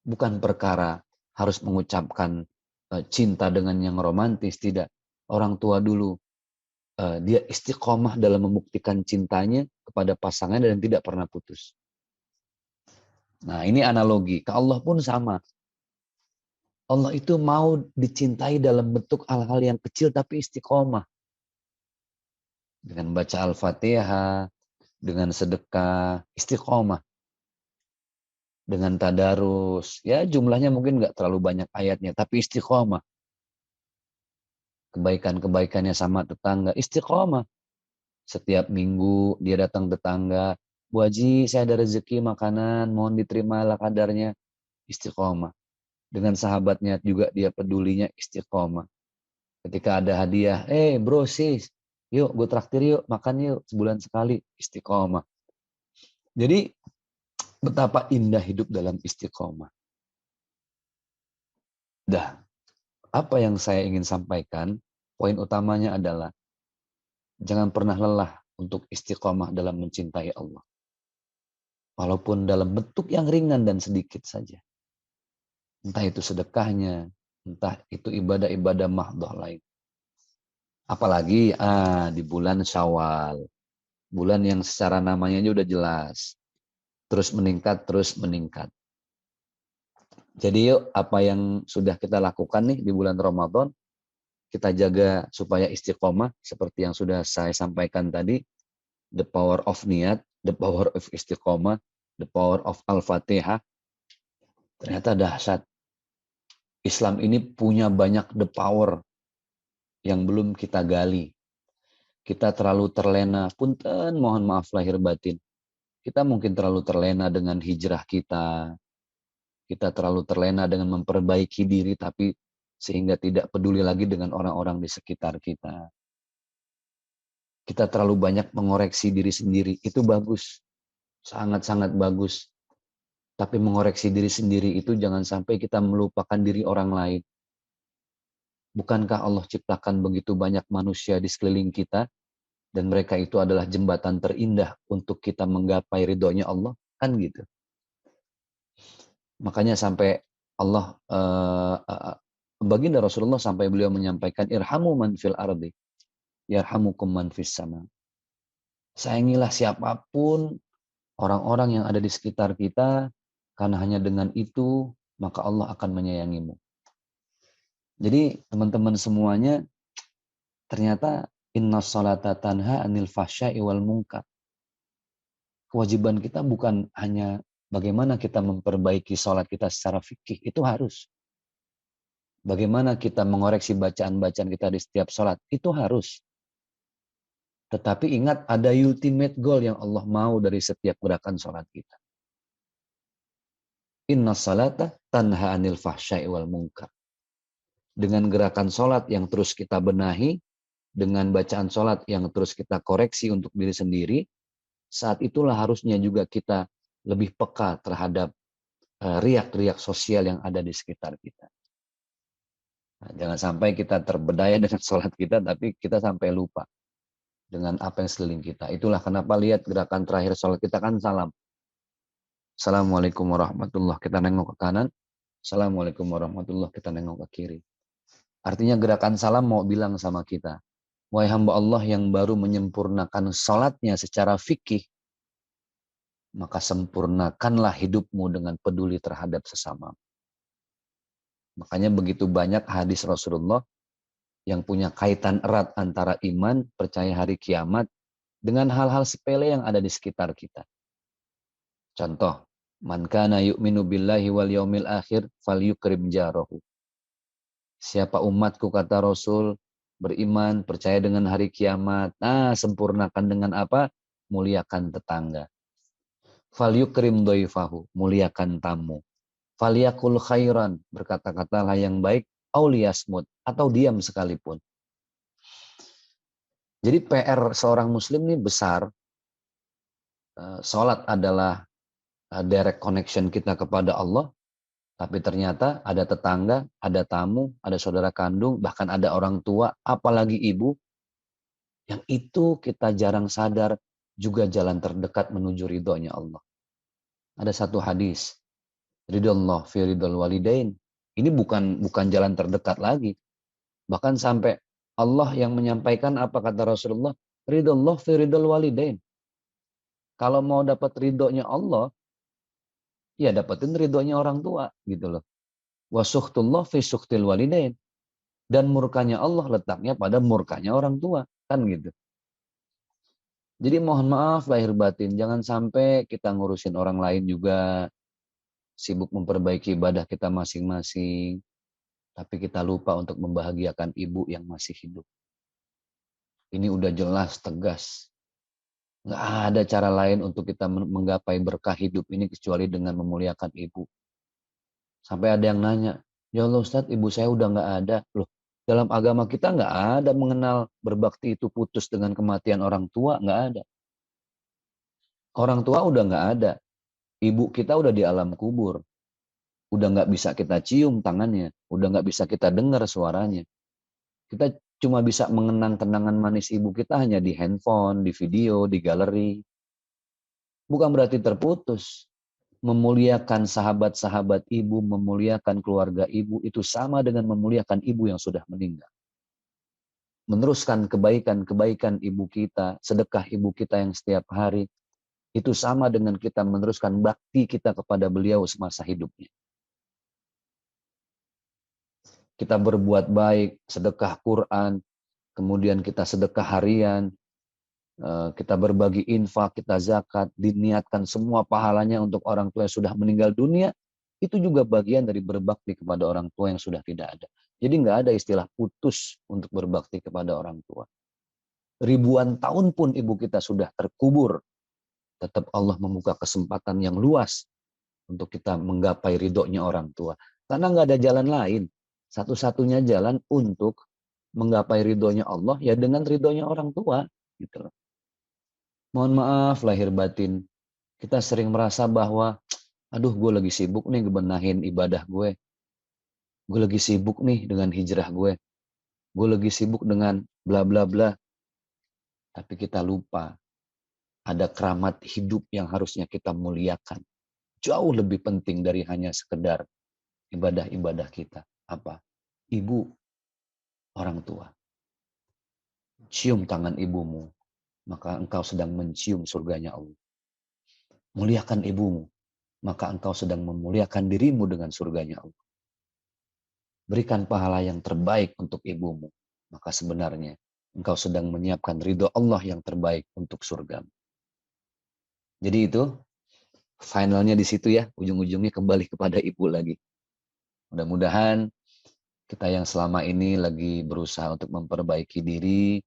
Bukan perkara harus mengucapkan cinta dengan yang romantis. Tidak. Orang tua dulu, dia istiqomah dalam membuktikan cintanya kepada pasangannya dan tidak pernah putus. Nah ini analogi. Ke Allah pun sama. Allah itu mau dicintai dalam bentuk hal-hal yang kecil tapi istiqomah. Dengan baca Al-Fatihah, dengan sedekah, istiqomah. Dengan tadarus, ya jumlahnya mungkin nggak terlalu banyak ayatnya, tapi istiqomah. Kebaikan-kebaikannya sama tetangga, istiqomah. Setiap minggu dia datang tetangga, Bu Haji, saya ada rezeki makanan, mohon diterimalah kadarnya, istiqomah. Dengan sahabatnya juga dia pedulinya, istiqomah. Ketika ada hadiah, bro sis, yuk gue traktir yuk, makan yuk, sebulan sekali, istiqomah. Jadi betapa indah hidup dalam istiqomah. Dah, apa yang saya ingin sampaikan, poin utamanya adalah jangan pernah lelah untuk istiqomah dalam mencintai Allah. Walaupun dalam bentuk yang ringan dan sedikit saja. Entah itu sedekahnya, entah itu ibadah-ibadah mahdoh lain. Apalagi di bulan Syawal. Bulan yang secara namanya aja udah jelas. Terus meningkat. Jadi yuk apa yang sudah kita lakukan nih di bulan Ramadan, kita jaga supaya istiqomah seperti yang sudah saya sampaikan tadi, the power of niat, the power of istiqomah, the power of Al-Fatihah. Ternyata dahsyat. Islam ini punya banyak the power yang belum kita gali. Kita terlalu terlena, punten mohon maaf lahir batin. Kita mungkin terlalu terlena dengan hijrah kita. Kita terlalu terlena dengan memperbaiki diri tapi sehingga tidak peduli lagi dengan orang-orang di sekitar kita. Kita terlalu banyak mengoreksi diri sendiri. Itu bagus. Sangat-sangat bagus. Tapi mengoreksi diri sendiri itu jangan sampai kita melupakan diri orang lain. Bukankah Allah ciptakan begitu banyak manusia di sekeliling kita dan mereka itu adalah jembatan terindah untuk kita menggapai ridhonya Allah? Kan gitu. Makanya sampai Allah baginda Rasulullah sampai beliau menyampaikan irhamu man fil ardi yarhamukum man fis sama. Sayangilah siapapun orang-orang yang ada di sekitar kita karena hanya dengan itu maka Allah akan menyayangimu. Jadi teman-teman semuanya ternyata inna sholata tanha anil fahsya'i wal munkar. Kewajiban kita bukan hanya bagaimana kita memperbaiki sholat kita secara fikih, itu harus. Bagaimana kita mengoreksi bacaan-bacaan kita di setiap sholat, itu harus. Tetapi ingat ada ultimate goal yang Allah mau dari setiap gerakan sholat kita. Inna salata tanha anil fahsya'i wal munkar. Dengan gerakan sholat yang terus kita benahi, dengan bacaan sholat yang terus kita koreksi untuk diri sendiri, saat itulah harusnya juga kita lebih peka terhadap riak-riak sosial yang ada di sekitar kita. Nah, jangan sampai kita terbedaya dengan sholat kita, tapi kita sampai lupa dengan apa yang sekeliling kita. Itulah kenapa lihat gerakan terakhir sholat kita kan salam. Assalamualaikum warahmatullahi wabarakatuh. Kita nengok ke kanan. Assalamualaikum warahmatullahi wabarakatuh. Kita nengok ke kiri. Artinya gerakan salam mau bilang sama kita, wahai hamba Allah yang baru menyempurnakan sholatnya secara fikih, maka sempurnakanlah hidupmu dengan peduli terhadap sesama. Makanya begitu banyak hadis Rasulullah yang punya kaitan erat antara iman, percaya hari kiamat, dengan hal-hal sepele yang ada di sekitar kita. Contoh, man kana yu'minu billahi wal yaumil akhir falyukrim jarahu. Siapa umatku kata Rasul, beriman, percaya dengan hari kiamat. Nah, sempurnakan dengan apa? Muliakan tetangga. Falyukrim dhaifahu, muliakan tamu. Falyakul khairan, berkata-katalah yang baik, auliyasmut, atau diam sekalipun. Jadi PR seorang muslim ini besar. Salat adalah direct connection kita kepada Allah. Tapi ternyata ada tetangga, ada tamu, ada saudara kandung, bahkan ada orang tua, apalagi ibu, yang itu kita jarang sadar juga jalan terdekat menuju ridhonya Allah. Ada satu hadis, ridhollah fi ridhol walidain. Ini bukan jalan terdekat lagi. Bahkan sampai Allah yang menyampaikan apa kata Rasulullah, ridhollah fi ridhol walidain. Kalau mau dapat ridhonya Allah, ya dapetin ridhonya orang tua gitu loh. Wasuhtullah fi suhtil walidain. Dan murkanya Allah letaknya pada murkanya orang tua. Kan gitu. Jadi mohon maaf lahir batin. Jangan sampai kita ngurusin orang lain juga. Sibuk memperbaiki ibadah kita masing-masing. Tapi kita lupa untuk membahagiakan ibu yang masih hidup. Ini udah jelas, tegas. Nggak ada cara lain untuk kita menggapai berkah hidup ini kecuali dengan memuliakan ibu. Sampai ada yang nanya, ya Allah Ustadz, ibu saya udah nggak ada. Loh, dalam agama kita nggak ada mengenal berbakti itu putus dengan kematian orang tua, nggak ada. Orang tua udah nggak ada. Ibu kita udah di alam kubur. Udah nggak bisa kita cium tangannya. Udah nggak bisa kita dengar suaranya. Kita cuma bisa mengenang kenangan manis ibu kita hanya di handphone, di video, di galeri. Bukan berarti terputus. Memuliakan sahabat-sahabat ibu, memuliakan keluarga ibu, itu sama dengan memuliakan ibu yang sudah meninggal. Meneruskan kebaikan-kebaikan ibu kita, sedekah ibu kita yang setiap hari, itu sama dengan kita meneruskan bakti kita kepada beliau semasa hidupnya. Kita berbuat baik, sedekah Quran, kemudian kita sedekah harian, kita berbagi infak, kita zakat, diniatkan semua pahalanya untuk orang tua yang sudah meninggal dunia, itu juga bagian dari berbakti kepada orang tua yang sudah tidak ada. Jadi nggak ada istilah putus untuk berbakti kepada orang tua. Ribuan tahun pun ibu kita sudah terkubur, tetap Allah membuka kesempatan yang luas untuk kita menggapai ridhonya orang tua. Karena nggak ada jalan lain. Satu-satunya jalan untuk menggapai ridhonya Allah, ya dengan ridhonya orang tua. Gitu loh. Mohon maaf lahir batin. Kita sering merasa bahwa, aduh gue lagi sibuk nih ngebenahin ibadah gue. Gue lagi sibuk nih dengan hijrah gue. Gue lagi sibuk dengan bla bla bla. Tapi kita lupa, ada keramat hidup yang harusnya kita muliakan. Jauh lebih penting dari hanya sekedar ibadah-ibadah kita. Apa? Ibu, orang tua. Cium tangan ibumu, maka engkau sedang mencium surganya Allah. Muliakan ibumu, maka engkau sedang memuliakan dirimu dengan surganya Allah. Berikan pahala yang terbaik untuk ibumu, maka sebenarnya engkau sedang menyiapkan ridho Allah yang terbaik untuk surgamu. Jadi itu, finalnya di situ ya, ujung-ujungnya kembali kepada ibu lagi. Mudah-mudahan kita yang selama ini lagi berusaha untuk memperbaiki diri,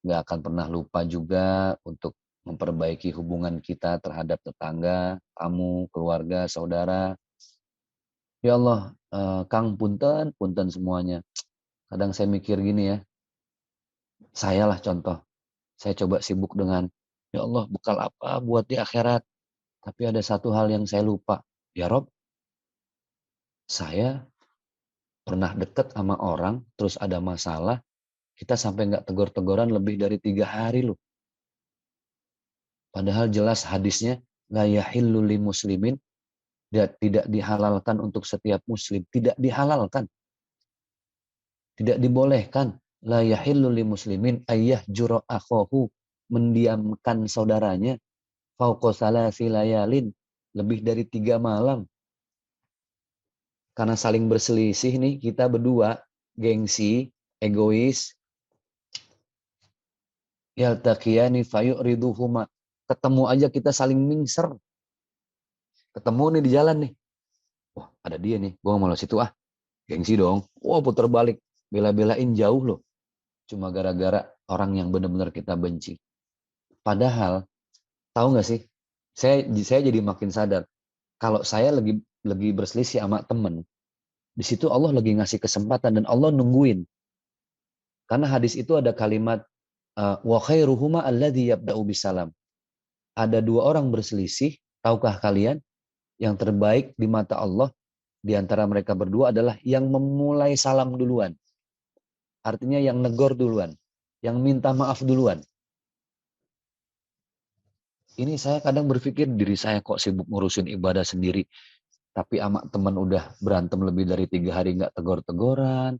nggak akan pernah lupa juga untuk memperbaiki hubungan kita terhadap tetangga, tamu, keluarga, saudara. Ya Allah, Kang punten, punten semuanya. Kadang saya mikir gini ya, saya lah contoh. Saya coba sibuk dengan, ya Allah bekal apa buat di akhirat. Tapi ada satu hal yang saya lupa. Ya Rob, saya pernah deket sama orang, terus ada masalah, kita sampai nggak tegur-teguran lebih dari 3 hari loh. Padahal jelas hadisnya, la yahillu li muslimin, tidak dihalalkan untuk setiap muslim. Tidak dihalalkan. Tidak dibolehkan. La yahillu li muslimin ayyah juro akhohu, mendiamkan saudaranya, fauqa salasi layalin, lebih dari 3 malam. Karena saling berselisih nih, kita berdua, gengsi, egois, yaltaqiyani fayu'riduhuma. Ketemu aja kita saling mingser. Ketemu nih di jalan nih. Wah, ada dia nih. Gue mau lewat situ ah. Gengsi dong. Wah, putar balik. Bela-belain jauh loh. Cuma gara-gara orang yang benar-benar kita benci. Padahal, tahu nggak sih? Saya jadi makin sadar. Kalau saya lagi berselisih sama temen, di situ Allah lagi ngasih kesempatan dan Allah nungguin. Karena hadis itu ada kalimat wa khairuhuma alladzi yabda'u bisalam. Ada 2 orang berselisih, tahukah kalian? Yang terbaik di mata Allah di antara mereka berdua adalah yang memulai salam duluan. Artinya yang negor duluan, yang minta maaf duluan. Ini saya kadang berpikir diri saya kok sibuk ngurusin ibadah sendiri, tapi sama teman udah berantem lebih dari 3 hari nggak tegor-tegoran.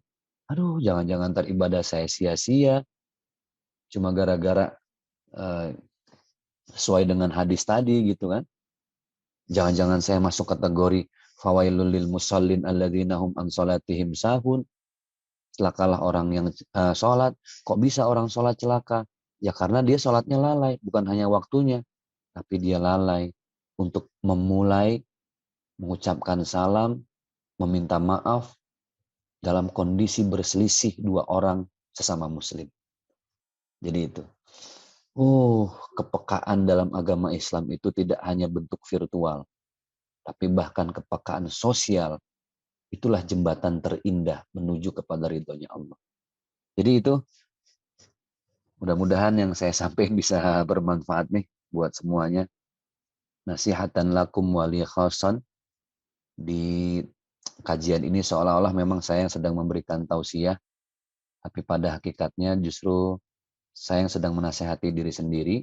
Aduh, jangan-jangan ntar ibadah saya sia-sia. Cuma gara-gara sesuai dengan hadis tadi gitu kan. Jangan-jangan saya masuk kategori fawailul lil musallin alladzina hum an salatihim sahun. Celakalah orang yang sholat. Kok bisa orang sholat celaka? Ya karena dia sholatnya lalai. Bukan hanya waktunya. Tapi dia lalai untuk memulai mengucapkan salam, meminta maaf dalam kondisi berselisih 2 orang sesama muslim. Jadi itu. Kepekaan dalam agama Islam itu tidak hanya bentuk virtual, tapi bahkan kepekaan sosial. Itulah jembatan terindah menuju kepada ridhonya Allah. Jadi itu mudah-mudahan yang saya sampaikan bisa bermanfaat nih buat semuanya. Nasihatan lakum wali khasan. Di kajian ini seolah-olah memang saya yang sedang memberikan tausiah, tapi pada hakikatnya justru saya yang sedang menasehati diri sendiri,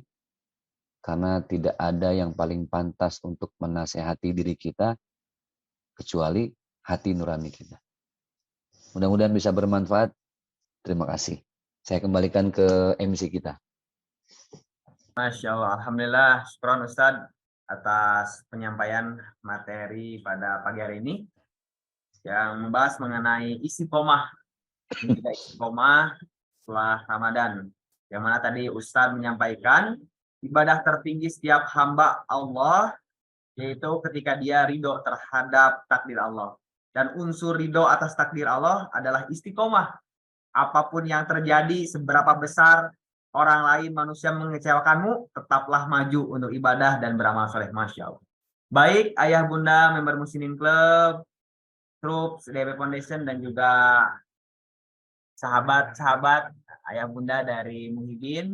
karena tidak ada yang paling pantas untuk menasehati diri kita kecuali hati nurani kita. Mudah-mudahan bisa bermanfaat. Terima kasih. Saya kembalikan ke MC kita. Masya Allah, Alhamdulillah, syukron Ustadz atas penyampaian materi pada pagi hari ini yang membahas mengenai istiqomah, menjaga istiqomah setelah Ramadan. Yang mana tadi Ustadz menyampaikan ibadah tertinggi setiap hamba Allah yaitu ketika dia ridho terhadap takdir Allah. Dan unsur ridho atas takdir Allah adalah istiqomah. Apapun yang terjadi, seberapa besar orang lain manusia mengecewakanmu, tetaplah maju untuk ibadah dan beramal soleh. Masya Allah. Baik ayah bunda member Muslimin Club, Troops, DP Foundation, dan juga sahabat-sahabat ayah bunda dari Muhyiddin.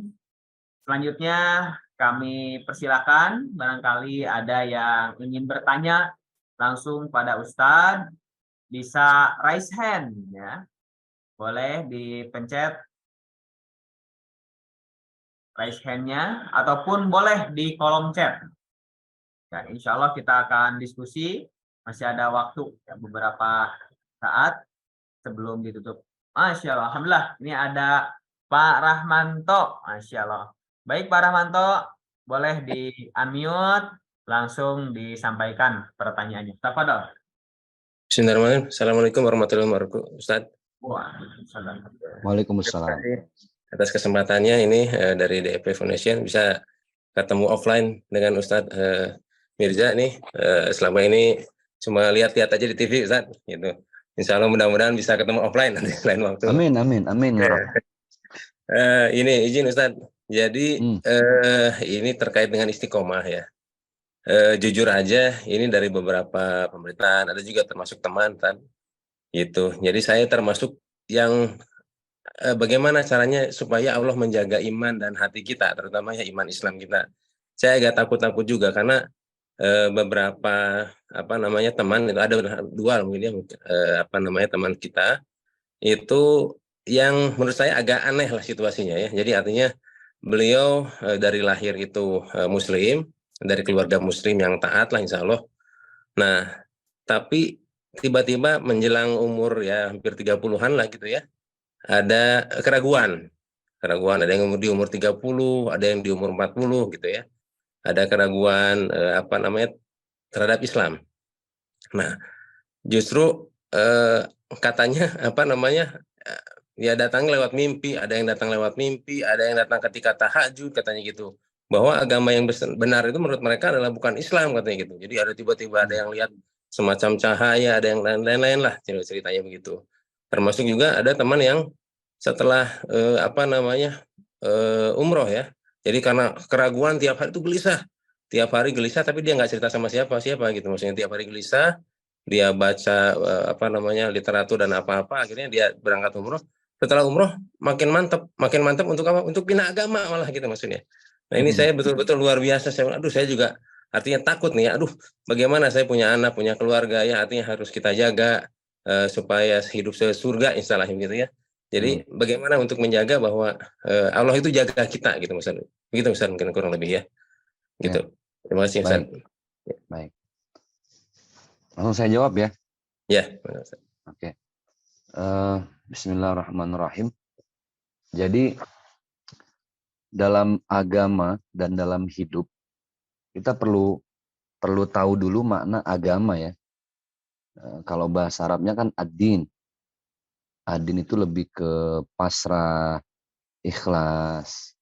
Selanjutnya kami persilakan barangkali ada yang ingin bertanya langsung pada Ustadz, bisa raise hand ya. Boleh dipencet raise hand-nya ataupun boleh di kolom chat. Ya, insya Allah kita akan diskusi. Masih ada waktu ya, beberapa saat sebelum ditutup. Masya Allah. Alhamdulillah. Ini ada Pak Rahmanto. Masya Allah. Baik Pak Rahmanto, boleh di unmute langsung disampaikan pertanyaannya. Tafadhol. Bismillahirrahmanirrahim. Assalamualaikum warahmatullahi wabarakatuh, Ustadz. Waalaikumsalam. Atas kesempatannya ini dari DEP Foundation bisa ketemu offline dengan Ustadz Mirza nih. Selama ini cuma lihat-lihat aja di TV, Ustadz. Gitu. Insya Allah mudah-mudahan bisa ketemu offline nanti lain waktu. Amin, amin, amin. Ini izin Ustadz. Jadi ini terkait dengan istiqomah ya. Jujur aja ini dari beberapa pemberitaan, ada juga termasuk teman kan. Gitu. Jadi saya termasuk yang bagaimana caranya supaya Allah menjaga iman dan hati kita, terutama ya iman Islam kita. Saya agak takut-takut juga karena beberapa teman itu ada dua mungkin teman kita itu yang menurut saya agak aneh lah situasinya ya. Jadi artinya beliau dari lahir itu Muslim, dari keluarga Muslim yang taat lah insya Allah. Nah, tapi tiba-tiba menjelang umur ya hampir 30-an lah gitu ya, ada keraguan. Ada yang di umur 30, ada yang di umur 40 gitu ya. Ada keraguan terhadap Islam. Nah, justru katanya ya datang lewat mimpi, ada yang datang lewat mimpi, ada yang datang ketika tahajud katanya gitu. Bahwa agama yang benar itu menurut mereka adalah bukan Islam katanya gitu. Jadi ada tiba-tiba ada yang lihat semacam cahaya, ada yang lain-lain lah ceritanya begitu. Termasuk juga ada teman yang setelah umroh ya. Jadi karena keraguan tiap hari itu gelisah, tapi dia nggak cerita sama siapa gitu. Maksudnya tiap hari gelisah, dia baca literatur dan apa-apa, akhirnya dia berangkat umroh. Setelah umroh makin mantap untuk apa? Untuk bina agama malah gitu maksudnya. Nah ini saya betul-betul luar biasa. Saya juga artinya takut nih. Bagaimana saya punya anak, punya keluarga ya, artinya harus kita jaga supaya hidup surga istilahnya gitu ya. Jadi bagaimana untuk menjaga bahwa Allah itu jaga kita gitu Ustaz. Begitu Ustaz mungkin kurang lebih ya. Gitu. Terima kasih Ustaz. Baik. Langsung saya jawab ya. Ya. Oke. Bismillahirrahmanirrahim. Jadi dalam agama dan dalam hidup kita perlu tahu dulu makna agama ya. Kalau bahasa Arabnya kan ad-din. Ad-din itu lebih ke pasrah, ikhlas.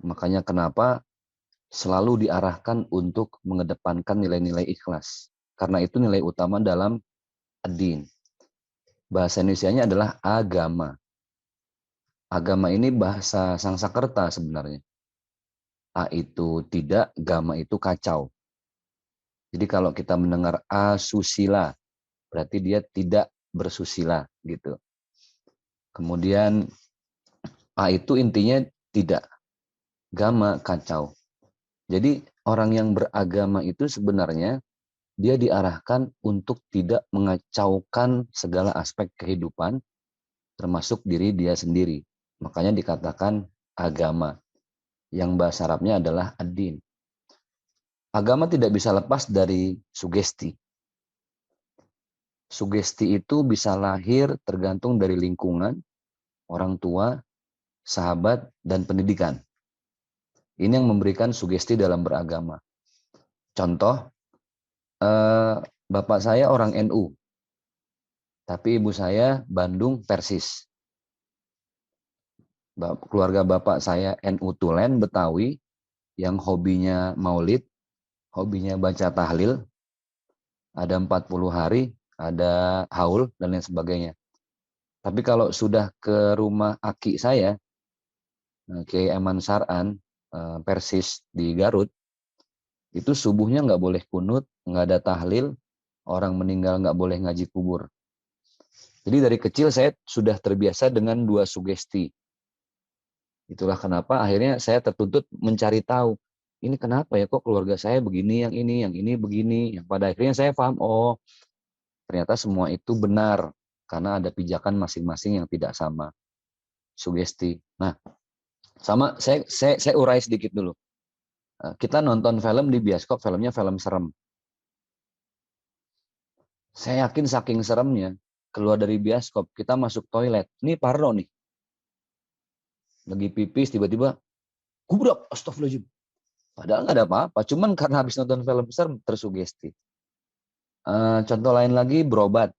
Makanya kenapa selalu diarahkan untuk mengedepankan nilai-nilai ikhlas. Karena itu nilai utama dalam ad-din. Bahasa Indonesianya adalah agama. Agama ini bahasa Sangsakerta sebenarnya. A itu tidak, gamma itu kacau. Jadi kalau kita mendengar asusila, berarti dia tidak bersusila gitu. Kemudian A itu intinya tidak, gamma kacau. Jadi orang yang beragama itu sebenarnya dia diarahkan untuk tidak mengacaukan segala aspek kehidupan, termasuk diri dia sendiri. Makanya dikatakan agama, yang bahasa Arabnya adalah ad-din. Agama tidak bisa lepas dari sugesti. Sugesti itu bisa lahir tergantung dari lingkungan, orang tua, sahabat, dan pendidikan. Ini yang memberikan sugesti dalam beragama. Contoh, bapak saya orang NU, tapi ibu saya Bandung Persis. Keluarga bapak saya NU Tulen, Betawi, yang hobinya maulid, hobinya baca tahlil, ada 40 hari, ada haul, dan lain sebagainya. Tapi kalau sudah ke rumah aki saya, Kiai Eman Sar'an, Persis di Garut, itu subuhnya nggak boleh kunut, nggak ada tahlil, orang meninggal nggak boleh ngaji kubur. Jadi dari kecil saya sudah terbiasa dengan dua sugesti. Itulah kenapa akhirnya saya tertuntut mencari tahu, ini kenapa ya kok keluarga saya begini, yang ini begini. Yang pada akhirnya saya paham, oh ternyata semua itu benar, karena ada pijakan masing-masing yang tidak sama. Sugesti. Nah, sama saya urai sedikit dulu. Kita nonton film di bioskop, filmnya film serem. Saya yakin saking seremnya, keluar dari bioskop, kita masuk toilet. Ini parno nih. Lagi pipis, tiba-tiba, gubrak, astagfirullahaladzim. Padahal nggak ada apa-apa, cuman karena habis nonton film serem, tersugesti. Contoh lain lagi, berobat.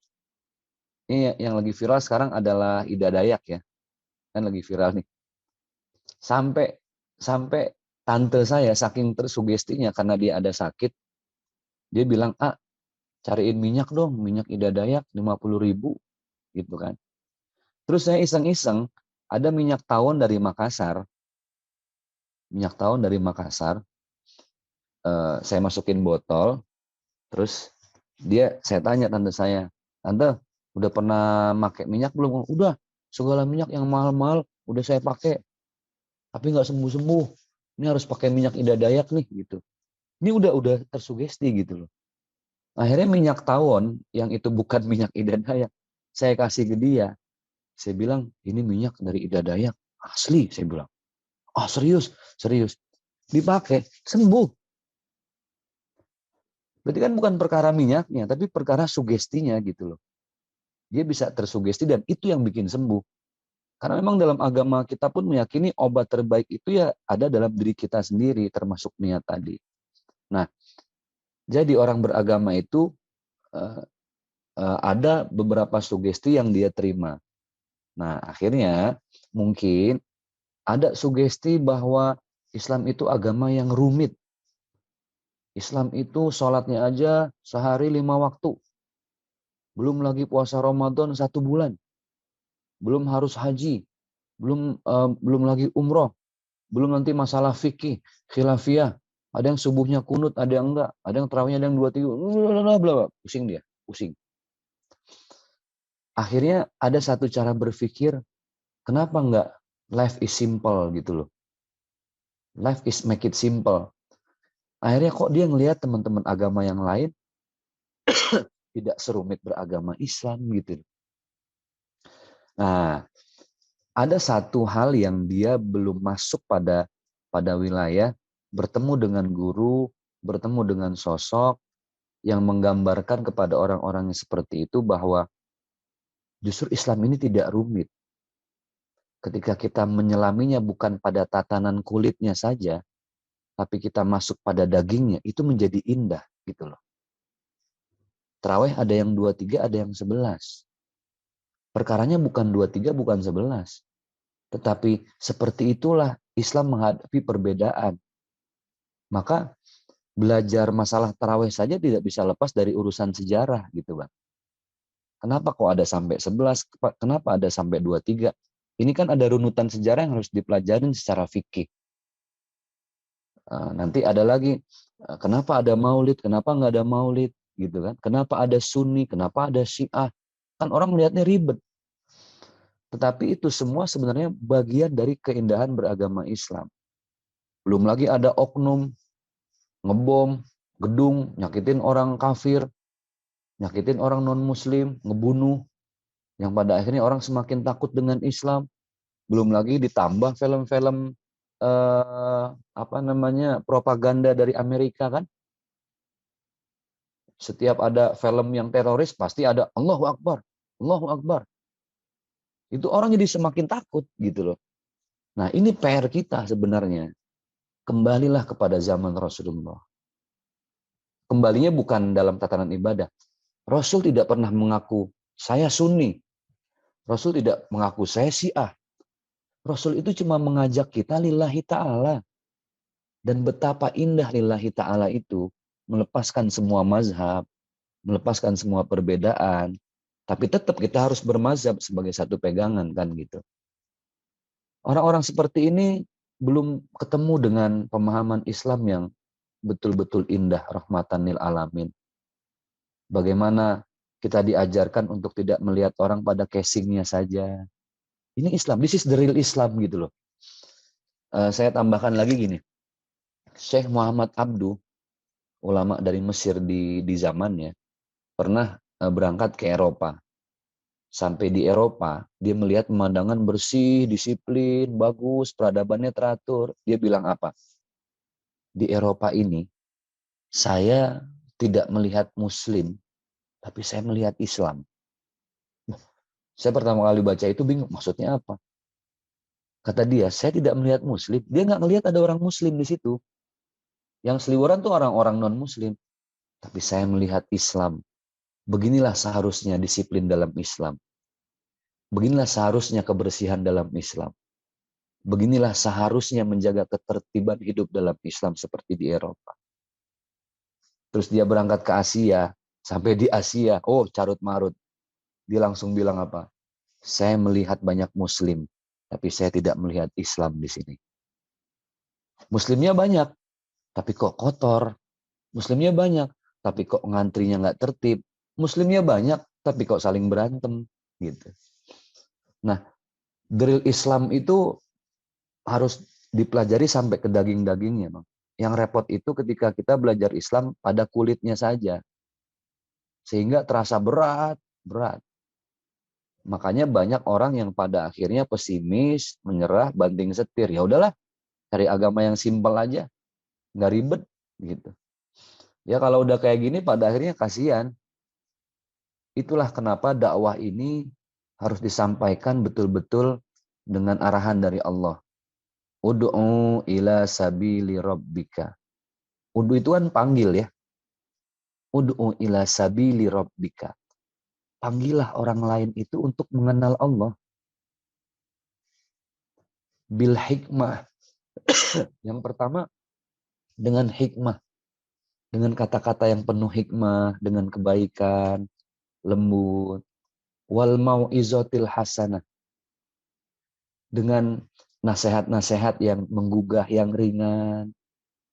Ini yang lagi viral sekarang adalah Ida Dayak ya. Kan lagi viral nih. Sampai tante saya saking tersugestinya karena dia ada sakit, dia bilang, cariin minyak dong, minyak Ida Dayak 50.000 gitu kan. Terus saya iseng-iseng, ada minyak tawon dari Makassar. Minyak tawon dari Makassar, saya masukin botol, terus saya tanya tante saya, tante udah pernah pakai minyak belum? Udah, segala minyak yang mahal-mahal udah saya pakai, tapi nggak sembuh-sembuh. Ini harus pakai minyak Ida Dayak nih gitu. Ini udah tersugesti gitu loh. Akhirnya minyak tawon yang itu bukan minyak Ida Dayak, saya kasih ke dia. Saya bilang, ini minyak dari Ida Dayak. Asli, saya bilang. Oh serius, serius. Dipakai, sembuh. Berarti kan bukan perkara minyaknya, tapi perkara sugestinya gitu loh. Dia bisa tersugesti dan itu yang bikin sembuh. Karena memang dalam agama kita pun meyakini obat terbaik itu ya ada dalam diri kita sendiri, termasuk niat tadi. Nah, jadi orang beragama itu ada beberapa sugesti yang dia terima. Nah, akhirnya mungkin ada sugesti bahwa Islam itu agama yang rumit. Islam itu sholatnya aja sehari 5 waktu. Belum lagi puasa Ramadan 1 bulan. Belum harus haji. Belum lagi umroh. Belum nanti masalah fikih, khilafiyah. Ada yang subuhnya kunut, ada yang enggak. Ada yang terawihnya, ada yang 2-3. Pusing dia, pusing. Akhirnya ada satu cara berpikir, kenapa enggak life is simple gitu loh. Life is make it simple. Akhirnya kok dia ngelihat teman-teman agama yang lain tidak serumit beragama Islam gitu. Nah, ada satu hal yang dia belum masuk pada wilayah, bertemu dengan guru, bertemu dengan sosok yang menggambarkan kepada orang-orang yang seperti itu bahwa justru Islam ini tidak rumit. Ketika kita menyelaminya bukan pada tatanan kulitnya saja, tapi kita masuk pada dagingnya, itu menjadi indah gitu loh. Tarawih ada yang 23, ada yang 11. Perkaranya bukan 23, bukan 11. Tetapi seperti itulah Islam menghadapi perbedaan. Maka belajar masalah tarawih saja tidak bisa lepas dari urusan sejarah gitu Bang. Kenapa kok ada sampai 11? Kenapa ada sampai 23? Ini kan ada runutan sejarah yang harus dipelajarin secara fikih. Nanti ada lagi, kenapa ada maulid, kenapa nggak ada maulid, gitu kan? Kenapa ada Sunni, kenapa ada Syiah? Kan orang melihatnya ribet. Tetapi itu semua sebenarnya bagian dari keindahan beragama Islam. Belum lagi ada oknum, ngebom, gedung, nyakitin orang kafir, nyakitin orang non-muslim, ngebunuh, yang pada akhirnya orang semakin takut dengan Islam. Belum lagi ditambah film-film propaganda dari Amerika kan. Setiap ada film yang teroris pasti ada Allahu Akbar, Allahu Akbar. Itu orang jadi semakin takut gitu loh. Nah, ini PR kita sebenarnya. Kembalilah kepada zaman Rasulullah. Kembalinya bukan dalam tatanan ibadah. Rasul tidak pernah mengaku saya Sunni. Rasul tidak mengaku saya Syiah. Rasul itu cuma mengajak kita lillahi ta'ala. Dan betapa indah lillahi ta'ala itu melepaskan semua mazhab, melepaskan semua perbedaan, tapi tetap kita harus bermazhab sebagai satu pegangan kan gitu. Orang-orang seperti ini belum ketemu dengan pemahaman Islam yang betul-betul indah, rahmatan lil alamin. Bagaimana kita diajarkan untuk tidak melihat orang pada casingnya saja. Ini Islam, this is the real Islam gitu loh. Saya tambahkan lagi gini, Syekh Muhammad Abduh, ulama dari Mesir di zamannya, pernah berangkat ke Eropa. Sampai di Eropa, dia melihat pemandangan bersih, disiplin, bagus, peradabannya teratur. Dia bilang apa? Di Eropa ini, saya tidak melihat Muslim, tapi saya melihat Islam. Saya pertama kali baca itu bingung, maksudnya apa? Kata dia, saya tidak melihat Muslim. Dia nggak melihat ada orang Muslim di situ. Yang seliweran tuh orang-orang non-Muslim. Tapi saya melihat Islam. Beginilah seharusnya disiplin dalam Islam. Beginilah seharusnya kebersihan dalam Islam. Beginilah seharusnya menjaga ketertiban hidup dalam Islam seperti di Eropa. Terus dia berangkat ke Asia. Sampai di Asia, oh carut marut. Dia langsung bilang apa? Saya melihat banyak Muslim. Tapi saya tidak melihat Islam di sini. Muslimnya banyak. Tapi kok kotor. Muslimnya banyak. Tapi kok ngantrinya nggak tertib. Muslimnya banyak. Tapi kok saling berantem. Gitu. Nah, drill Islam itu harus dipelajari sampai ke daging-dagingnya, Bang. Yang repot itu ketika kita belajar Islam pada kulitnya saja. Sehingga terasa berat. Makanya banyak orang yang pada akhirnya pesimis, menyerah, banting setir. Ya udahlah, cari agama yang simpel aja. Nggak ribet gitu. Ya kalau udah kayak gini pada akhirnya kasihan. Itulah kenapa dakwah ini harus disampaikan betul-betul dengan arahan dari Allah. Ud'u ila sabili rabbika. Ud'u itu kan panggil ya. Ud'u ila sabili rabbika. Panggillah orang lain itu untuk mengenal Allah. Bil hikmah. Yang pertama dengan hikmah. Dengan kata-kata yang penuh hikmah, dengan kebaikan, lembut. Wal mau'izatil hasanah. Dengan nasihat-nasihat yang menggugah, yang ringan.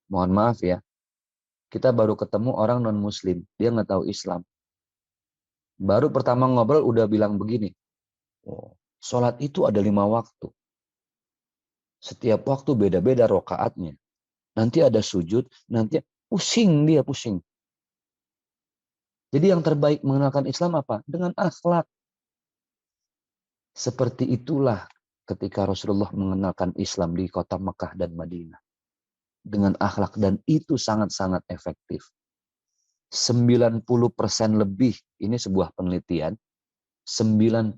Mohon maaf ya. Kita baru ketemu orang non-muslim. Dia nggak tahu Islam. Baru pertama ngobrol udah bilang begini. Oh, sholat itu ada 5 waktu. Setiap waktu beda-beda rokaatnya. Nanti ada sujud, nanti pusing. Jadi yang terbaik mengenalkan Islam apa? Dengan akhlak. Seperti itulah ketika Rasulullah mengenalkan Islam di kota Mekah dan Madinah. Dengan akhlak, dan itu sangat-sangat efektif. 90% lebih, ini sebuah penelitian, 90%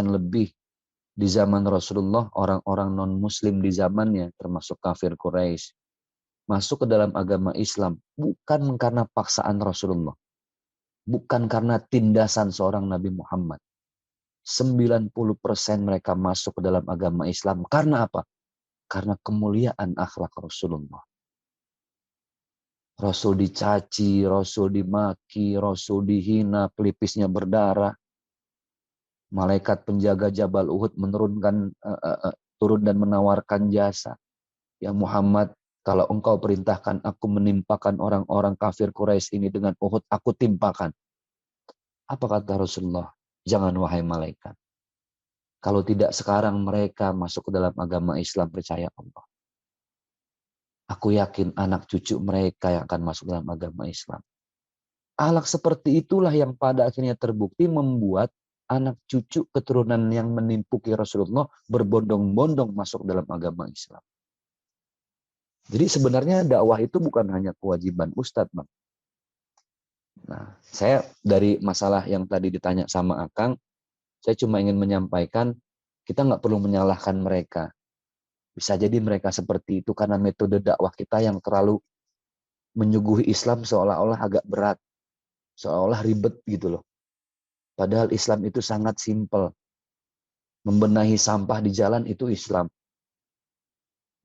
lebih di zaman Rasulullah, orang-orang non-muslim di zamannya, termasuk kafir Quraisy, masuk ke dalam agama Islam bukan karena paksaan Rasulullah, bukan karena tindasan seorang Nabi Muhammad. 90% mereka masuk ke dalam agama Islam karena apa? Karena kemuliaan akhlak Rasulullah. Rasul dicaci, Rasul dimaki, Rasul dihina, pelipisnya berdarah. Malaikat penjaga Jabal Uhud turun dan menawarkan jasa. Ya Muhammad, Kalau engkau perintahkan aku menimpakan orang-orang kafir Quraisy ini dengan Uhud, aku timpakan. Apa kata Rasulullah? Jangan wahai malaikat. Kalau tidak sekarang mereka masuk ke dalam agama Islam, percaya Allah. Aku yakin anak cucu mereka yang akan masuk dalam agama Islam. Akhlak seperti itulah yang pada akhirnya terbukti membuat anak cucu keturunan yang menimpuki Rasulullah berbondong-bondong masuk dalam agama Islam. Jadi sebenarnya dakwah itu bukan hanya kewajiban Ustadz, Bang. Nah, saya dari masalah yang tadi ditanya sama Akang, saya cuma ingin menyampaikan kita nggak perlu menyalahkan mereka. Bisa jadi mereka seperti itu karena metode dakwah kita yang terlalu menyuguhi Islam seolah-olah agak berat, seolah-olah ribet gitu loh. Padahal Islam itu sangat simpel. Membenahi sampah di jalan itu Islam.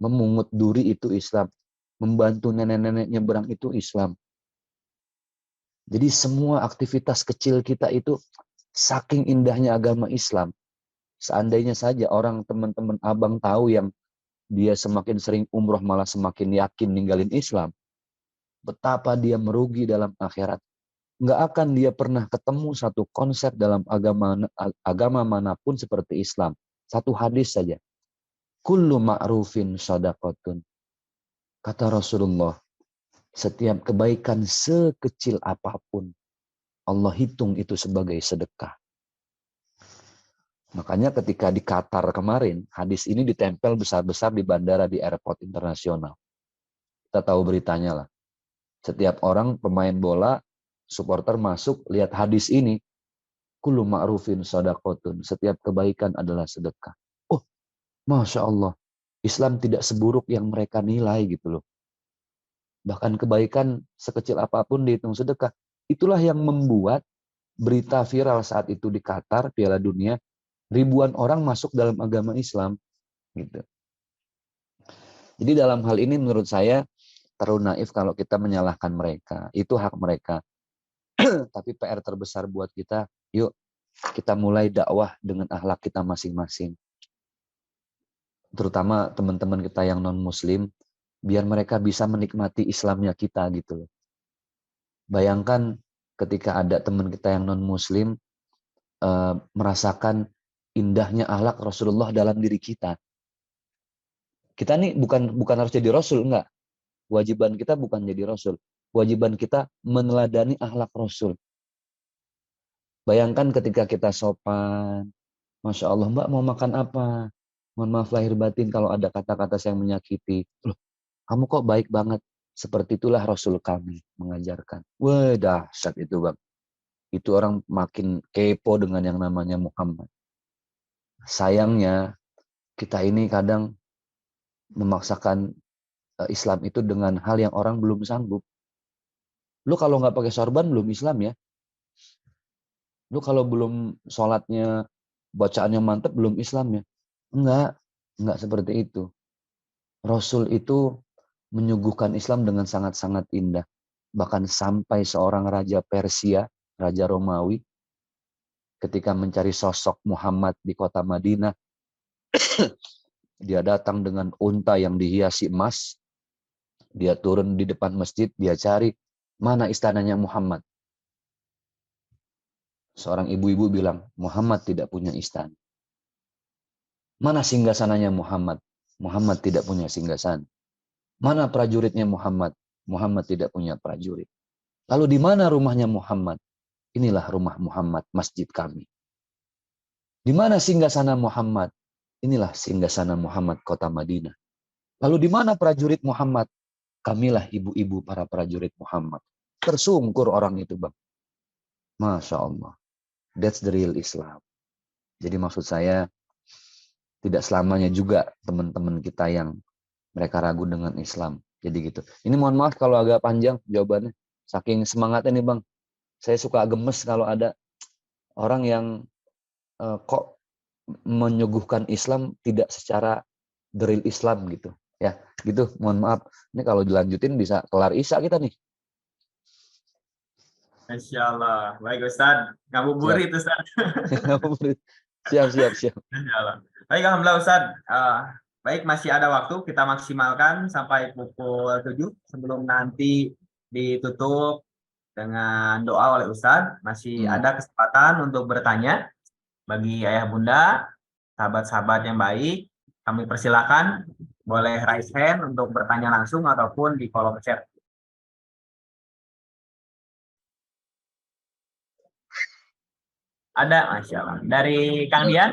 Memungut duri itu Islam. Membantu nenek-nenek nyeberang itu Islam. Jadi semua aktivitas kecil kita itu saking indahnya agama Islam. Seandainya saja orang teman-teman abang tahu yang dia semakin sering umroh malah semakin yakin ninggalin Islam. Betapa dia merugi dalam akhirat. Nggak akan dia pernah ketemu satu konsep dalam agama manapun seperti Islam. Satu hadis saja. Kullu ma'rufin shadaqatun. Kata Rasulullah, setiap kebaikan sekecil apapun, Allah hitung itu sebagai sedekah. Makanya ketika di Qatar kemarin, hadis ini ditempel besar-besar di bandara di airport internasional. Kita tahu beritanya lah. Setiap orang pemain bola, supporter masuk, lihat hadis ini. Kullu ma'rufin shadaqatun. Setiap kebaikan adalah sedekah. Oh, Masya Allah. Islam tidak seburuk yang mereka nilai gitu loh. Bahkan kebaikan sekecil apapun dihitung sedekah. Itulah yang membuat berita viral saat itu di Qatar, Piala Dunia, ribuan orang masuk dalam agama Islam. Gitu. Jadi dalam hal ini menurut saya terlalu naif kalau kita menyalahkan mereka. Itu hak mereka. Tapi PR terbesar buat kita, yuk kita mulai dakwah dengan akhlak kita masing-masing. Terutama teman-teman kita yang non-muslim, biar mereka bisa menikmati Islamnya kita gitu loh. Bayangkan ketika ada teman kita yang non-muslim merasakan indahnya akhlak Rasulullah dalam diri kita. Kita nih bukan harus jadi Rasul, enggak. Kewajiban kita bukan jadi Rasul. Kewajiban kita meneladani akhlak Rasul. Bayangkan ketika kita sopan, Masya Allah, Mbak mau makan apa? Mohon maaf lahir batin kalau ada kata-kata yang menyakiti. Loh, kamu kok baik banget. Seperti itulah Rasul kami mengajarkan. Wah, dahsyat itu, Bang. Itu orang makin kepo dengan yang namanya Muhammad. Sayangnya, kita ini kadang memaksakan Islam itu dengan hal yang orang belum sanggup. Lu kalau nggak pakai sorban belum Islam ya. Lu kalau belum sholatnya, bacaannya mantap belum Islam ya. Enggak seperti itu. Rasul itu menyuguhkan Islam dengan sangat-sangat indah. Bahkan sampai seorang raja Persia, raja Romawi, ketika mencari sosok Muhammad di kota Madinah, dia datang dengan unta yang dihiasi emas. Dia turun di depan masjid, dia cari mana istananya Muhammad. Seorang ibu-ibu bilang, Muhammad tidak punya istana. Mana singgasananya Muhammad? Muhammad tidak punya singgasana. Mana prajuritnya Muhammad? Muhammad tidak punya prajurit. Lalu di mana rumahnya Muhammad? Inilah rumah Muhammad, masjid kami. Di mana singgasana Muhammad? Inilah singgasana Muhammad, kota Madinah. Lalu di mana prajurit Muhammad? Kamilah ibu-ibu para prajurit Muhammad. Tersungkur orang itu, Bang. Masya Allah. That's the real Islam. Jadi maksud saya, tidak selamanya juga teman-teman kita yang mereka ragu dengan Islam. Jadi gitu. Ini mohon maaf kalau agak panjang jawabannya. Saking semangatnya nih, Bang. Saya suka gemes kalau ada orang yang kok menyuguhkan Islam tidak secara the real Islam gitu. Ya, gitu. Mohon maaf. Ini kalau dilanjutin bisa kelar Isya kita nih. Insya Allah. Baik Ustaz. Ngabuburit Ustaz. Siap. Insya Allah. Baik, Alhamdulillah Ustaz. Baik, masih ada waktu, kita maksimalkan sampai pukul 7 sebelum nanti ditutup dengan doa oleh Ustadz. Masih ada kesempatan untuk bertanya bagi ayah bunda, sahabat-sahabat yang baik. Kami persilakan, boleh raise hand untuk bertanya langsung ataupun di kolom chat. Ada, Masya Allah. Dari Kang Dian?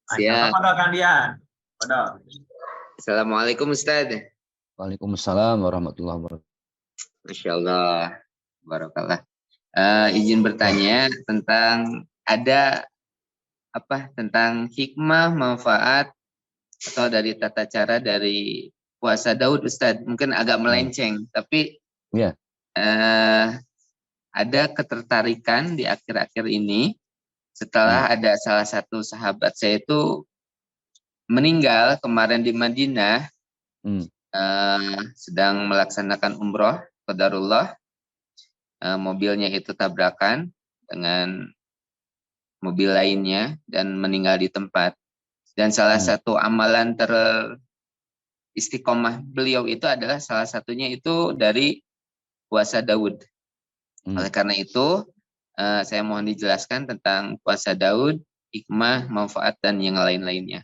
Masya Allah. Apa Kang Dian? Assalamualaikum Ustaz. Waalaikumsalam warahmatullahi wabarakatuh. Masya Allah. Barakallah. Izin bertanya tentang tentang hikmah, manfaat atau dari tata cara dari puasa Daud Ustaz. Mungkin agak melenceng, tapi ada ketertarikan di akhir-akhir ini setelah ada salah satu sahabat saya itu meninggal kemarin di Madinah, sedang melaksanakan umroh, qadarullah, mobilnya itu tabrakan dengan mobil lainnya dan meninggal di tempat. Dan salah satu amalan teristiqomah beliau itu adalah salah satunya itu dari puasa Daud. Oleh karena itu, saya mohon dijelaskan tentang puasa Daud, hikmah, manfaat, dan yang lain-lainnya.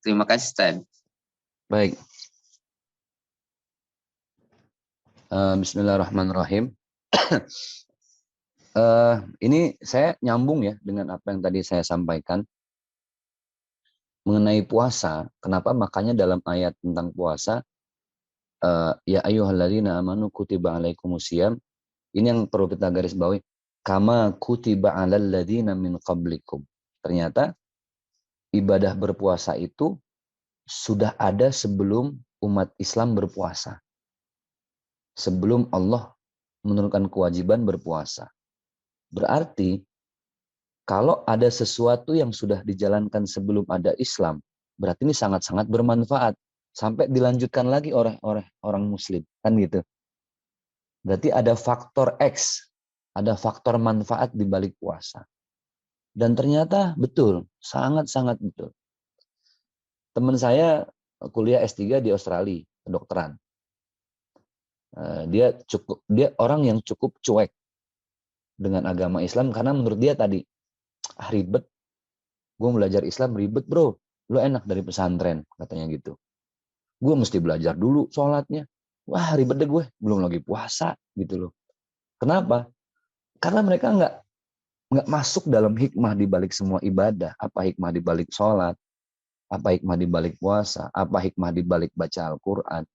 Terima kasih, Ustaz. Baik. Bismillahirrahmanirrahim. Ini saya nyambung ya dengan apa yang tadi saya sampaikan mengenai puasa. Kenapa? Makanya dalam ayat tentang puasa, ya ayyuhalladzina amanu kutiba alaikumusiyam. Ini yang perlu kita garis bawahi. Kama kutiba alal ladzina min qablikum. Ternyata ibadah berpuasa itu sudah ada sebelum umat Islam berpuasa. Sebelum Allah menurunkan kewajiban berpuasa. Berarti kalau ada sesuatu yang sudah dijalankan sebelum ada Islam, berarti ini sangat-sangat bermanfaat sampai dilanjutkan lagi oleh orang muslim, kan gitu. Berarti ada faktor X, ada faktor manfaat di balik puasa. Dan ternyata betul, sangat-sangat betul. Teman saya kuliah S3 di Australia, kedokteran. Dia orang yang cukup cuek dengan agama Islam karena menurut dia tadi ribet. Gue belajar Islam ribet bro, lu enak dari pesantren katanya gitu. Gue mesti belajar dulu sholatnya. Wah ribet deh gue, belum lagi puasa gitu loh. Kenapa? Karena mereka nggak masuk dalam hikmah di balik semua ibadah. Apa hikmah di balik sholat? Apa hikmah di balik puasa? Apa hikmah di balik baca Al-Quran?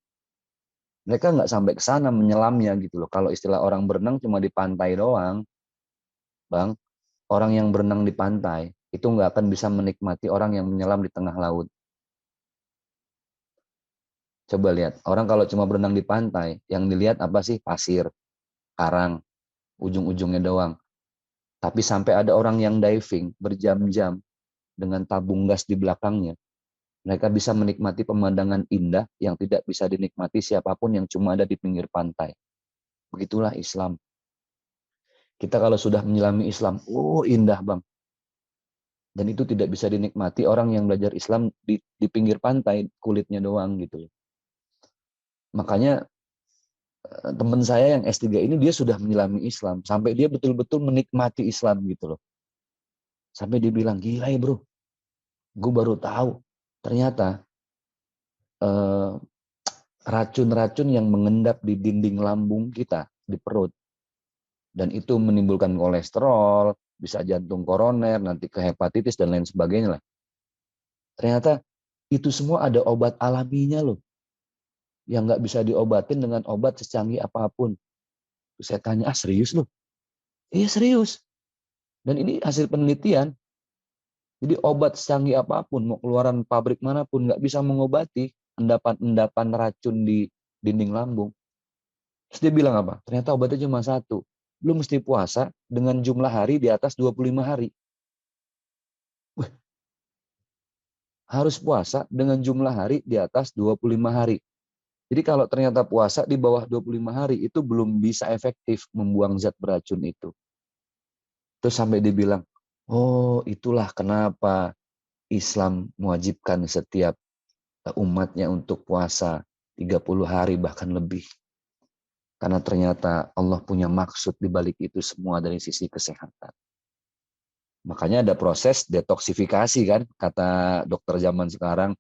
Mereka nggak sampai ke sana menyelamnya gitu loh. Kalau istilah orang berenang cuma di pantai doang, Bang. Orang yang berenang di pantai itu nggak akan bisa menikmati orang yang menyelam di tengah laut. Coba lihat, orang kalau cuma berenang di pantai, yang dilihat apa sih? Pasir, karang, ujung-ujungnya doang. Tapi sampai ada orang yang diving berjam-jam dengan tabung gas di belakangnya, mereka bisa menikmati pemandangan indah yang tidak bisa dinikmati siapapun yang cuma ada di pinggir pantai. Begitulah Islam. Kita kalau sudah menyelami Islam, oh indah bang. Dan itu tidak bisa dinikmati orang yang belajar Islam di pinggir pantai, kulitnya doang gitu. Makanya teman saya yang S3 ini dia sudah menyelami Islam. Sampai dia betul-betul menikmati Islam gitu loh. Sampai dia bilang, gila ya bro. Gue baru tahu. Ternyata racun-racun yang mengendap di dinding lambung kita, di perut. Dan itu menimbulkan kolesterol, bisa jantung koroner, nanti ke hepatitis, dan lain sebagainya lah. Ternyata itu semua ada obat alaminya loh. Yang nggak bisa diobatin dengan obat secanggih apapun. Terus saya tanya, serius loh? Iya serius. Dan ini hasil penelitian. Jadi obat secanggih apapun, mau keluaran pabrik manapun, nggak bisa mengobati endapan-endapan racun di dinding lambung. Terus dia bilang apa? Ternyata obatnya cuma satu. Lu mesti puasa dengan jumlah hari di atas 25 hari. Wih. Harus puasa dengan jumlah hari di atas 25 hari. Jadi kalau ternyata puasa di bawah 25 hari itu belum bisa efektif membuang zat beracun itu. Terus sampai dia bilang, oh itulah kenapa Islam mewajibkan setiap umatnya untuk puasa 30 hari bahkan lebih. Karena ternyata Allah punya maksud di balik itu semua dari sisi kesehatan. Makanya ada proses detoksifikasi kan, kata dokter zaman sekarang,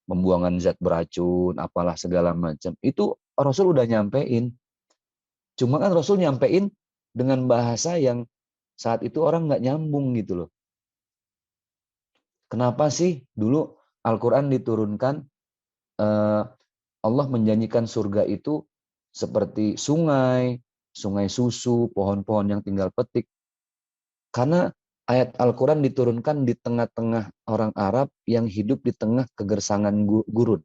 pembuangan zat beracun, apalah segala macam. Itu Rasul udah nyampein. Cuma kan Rasul nyampein dengan bahasa yang saat itu orang nggak nyambung gitu loh. Kenapa sih dulu Al-Quran diturunkan, Allah menjanjikan surga itu seperti sungai, sungai susu, pohon-pohon yang tinggal petik. Karena ayat Al-Quran diturunkan di tengah-tengah orang Arab yang hidup di tengah kegersangan gurun.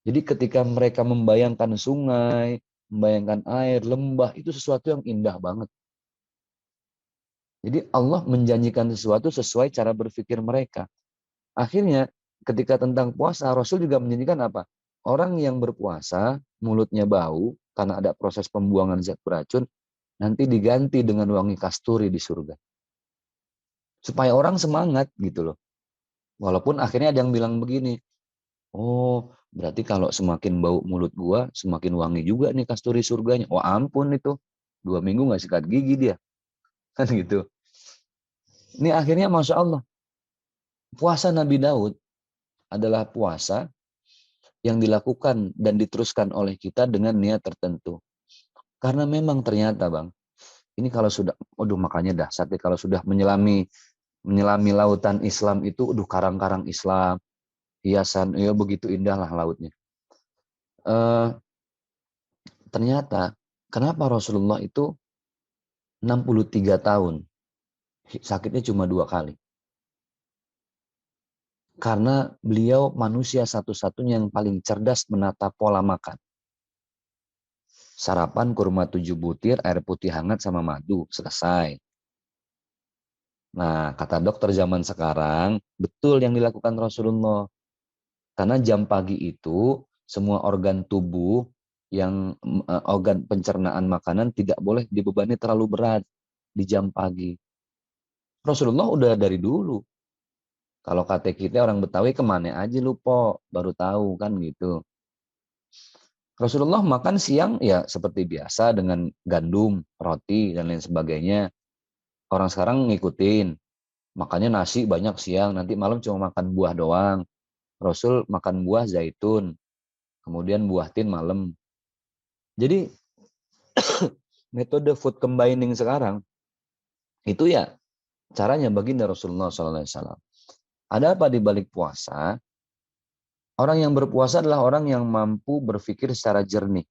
Jadi ketika mereka membayangkan sungai, membayangkan air, lembah, itu sesuatu yang indah banget. Jadi Allah menjanjikan sesuatu sesuai cara berpikir mereka. Akhirnya ketika tentang puasa, Rasul juga menjanjikan apa? Orang yang berpuasa, mulutnya bau, karena ada proses pembuangan zat beracun, nanti diganti dengan wangi kasturi di surga. Supaya orang semangat gitu loh. Walaupun akhirnya ada yang bilang begini, oh berarti kalau semakin bau mulut gua, semakin wangi juga nih kasturi surganya. Oh ampun itu, 2 minggu nggak sikat gigi dia. Kan gitu. Ini akhirnya Masya Allah, puasa Nabi Daud adalah puasa yang dilakukan dan diteruskan oleh kita dengan niat tertentu. Karena memang ternyata Bang, ini kalau sudah, aduh makanya dahsyat kalau sudah menyelami lautan Islam itu, karang-karang Islam, hiasan, ya begitu indah lah lautnya. Ternyata kenapa Rasulullah itu 63 tahun sakitnya cuma 2 kali? Karena beliau manusia satu-satunya yang paling cerdas menata pola makan. Sarapan kurma 7 butir, air putih hangat sama madu, selesai. Nah, kata dokter zaman sekarang, betul yang dilakukan Rasulullah. Karena jam pagi itu, semua organ tubuh, yang organ pencernaan makanan tidak boleh dibebani terlalu berat di jam pagi. Rasulullah udah dari dulu. Kalau kata kita orang Betawi, kemana aja lu po, baru tahu kan gitu. Rasulullah makan siang ya seperti biasa dengan gandum, roti, dan lain sebagainya. Orang sekarang ngikutin. Makannya nasi banyak siang, nanti malam cuma makan buah doang. Rasul makan buah zaitun, kemudian buah tin malam. Jadi metode food combining sekarang itu ya caranya baginda Rasulullah SAW. Ada apa di balik puasa? Orang yang berpuasa adalah orang yang mampu berpikir secara jernih.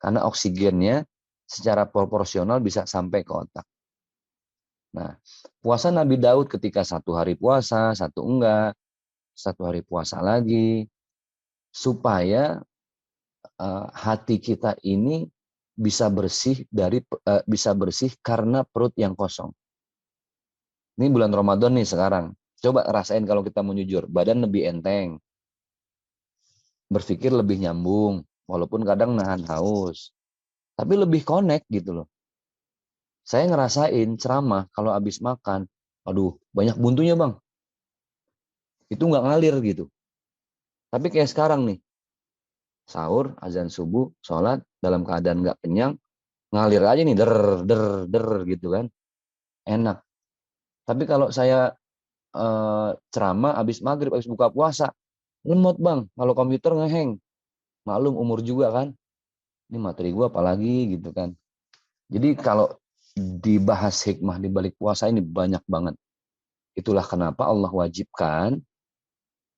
Karena oksigennya secara proporsional bisa sampai ke otak. Nah, puasa Nabi Daud ketika 1 hari puasa, 1 enggak, 1 hari puasa lagi, supaya hati kita ini bisa bersih karena perut yang kosong. Ini bulan Ramadan nih sekarang. Coba rasain kalau kita mau jujur, badan lebih enteng, berpikir lebih nyambung, walaupun kadang nahan haus, tapi lebih connect gitu loh. Saya ngerasain ceramah kalau habis makan, aduh banyak buntunya Bang. Itu nggak ngalir gitu. Tapi kayak sekarang nih, sahur, azan subuh, sholat, dalam keadaan nggak kenyang, ngalir aja nih, der gitu kan, enak. Tapi kalau saya ceramah habis maghrib, habis buka puasa, lemot Bang, kalau komputer ngeheng. Maklum umur juga kan, ini materi gue apalagi gitu kan. Jadi kalau dibahas hikmah di balik puasa ini banyak banget. Itulah kenapa Allah wajibkan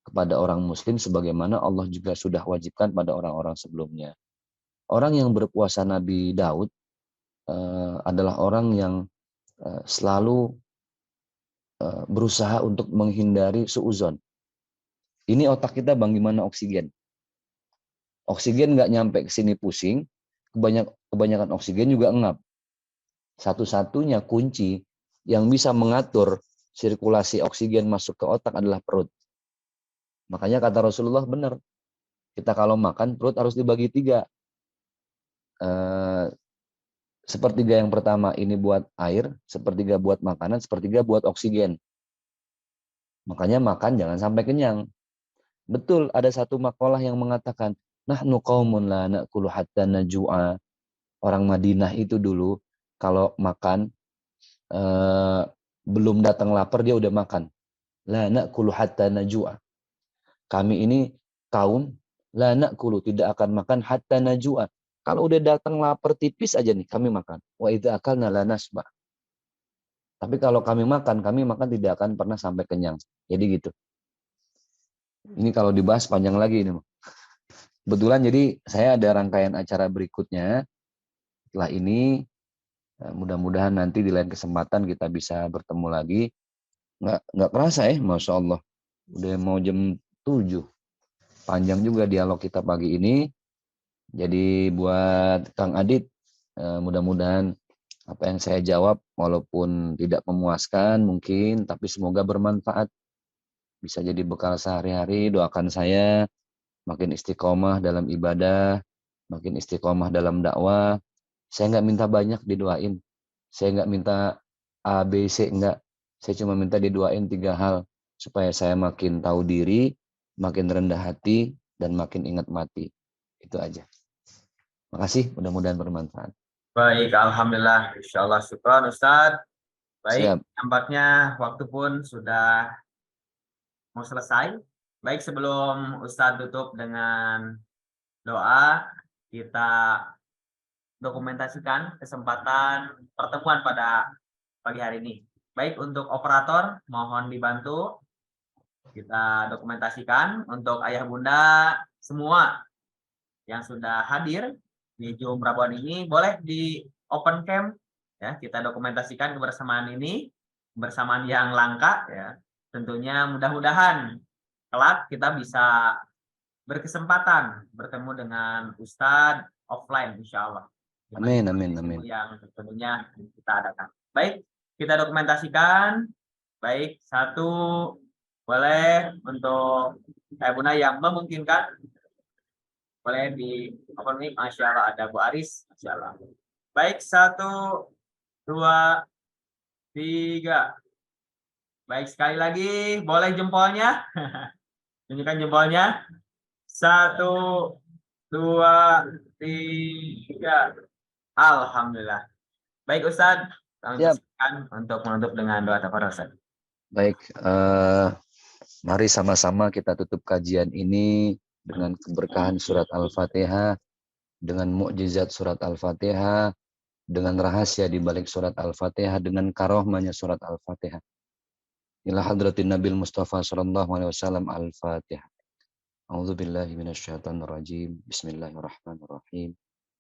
kepada orang muslim sebagaimana Allah juga sudah wajibkan pada orang-orang sebelumnya. Orang yang berpuasa Nabi Daud adalah orang yang selalu berusaha untuk menghindari suuzon. Ini otak kita Bang, gimana oksigen? Oksigen nggak nyampe ke sini pusing, kebanyakan oksigen juga engap. Satu-satunya kunci yang bisa mengatur sirkulasi oksigen masuk ke otak adalah perut. Makanya kata Rasulullah benar, kita kalau makan perut harus dibagi 3. Sepertiga yang pertama ini buat air, sepertiga buat makanan, sepertiga buat oksigen. Makanya makan jangan sampai kenyang. Betul, ada satu makalah yang mengatakan, nahnu qaumun la na'kulu hatta najua. Orang Madinah itu dulu kalau makan belum datang lapar dia udah makan. La na'kulu hatta najua. Kami ini kaum la na'kulu, tidak akan makan hatta najua. Kalau udah datang lapar tipis aja nih kami makan. Wa idza akalna la nasba. Tapi kalau kami makan tidak akan pernah sampai kenyang. Jadi gitu. Ini kalau dibahas panjang lagi ini. Kebetulan jadi saya ada rangkaian acara berikutnya. Setelah ini mudah-mudahan nanti di lain kesempatan kita bisa bertemu lagi. Nggak kerasa ya, Masya Allah. Udah mau jam 7. Panjang juga dialog kita pagi ini. Jadi buat Kang Adit, mudah-mudahan apa yang saya jawab walaupun tidak memuaskan mungkin, tapi semoga bermanfaat. Bisa jadi bekal sehari-hari. Doakan saya makin istiqomah dalam ibadah, makin istiqomah dalam dakwah. Saya nggak minta banyak didoain. Saya nggak minta A, B, C, enggak. Saya cuma minta didoain 3 hal. Supaya saya makin tahu diri, makin rendah hati, dan makin ingat mati. Itu aja. Makasih, mudah-mudahan bermanfaat. Baik, alhamdulillah. Insyaallah, syukran Ustaz. Baik, Siap. nampaknya waktu pun sudah mau selesai. Baik, sebelum Ustaz tutup dengan doa, kita dokumentasikan kesempatan pertemuan pada pagi hari ini. Baik, untuk operator mohon dibantu kita dokumentasikan. Untuk ayah bunda semua yang sudah hadir di Zoom Rabuan ini boleh di open cam ya, kita dokumentasikan kebersamaan ini, kebersamaan yang langka ya. Tentunya mudah-mudahan kelak kita bisa berkesempatan bertemu dengan Ustadz offline insya Allah. Amin, amin, amin. Yang tentunya kita adakan. Baik, kita dokumentasikan. Baik, satu boleh untuk Bunda yang memungkinkan. Boleh di open mic, Masya Allah, ada Bu Aris, Masya Allah. Baik, 1, 2, 3. Baik, sekali lagi, boleh jempolnya? Tunjukkan jempolnya. 1, 2, 3. Alhamdulillah. Baik Ustadz, kami silakan untuk menutup dengan doa tafakur Ustadz. Baik, mari sama-sama kita tutup kajian ini dengan keberkahan surat Al-Fatihah, dengan mukjizat surat Al-Fatihah, dengan rahasia di balik surat Al-Fatihah, dengan karomahnya surat Al-Fatihah. Ila hadratin Nabil Mustafa sallallahu alaihi wasallam. Al-Fatihah. A'udzubillahi minasyaitonir rajim. Bismillahirrahmanirrahim.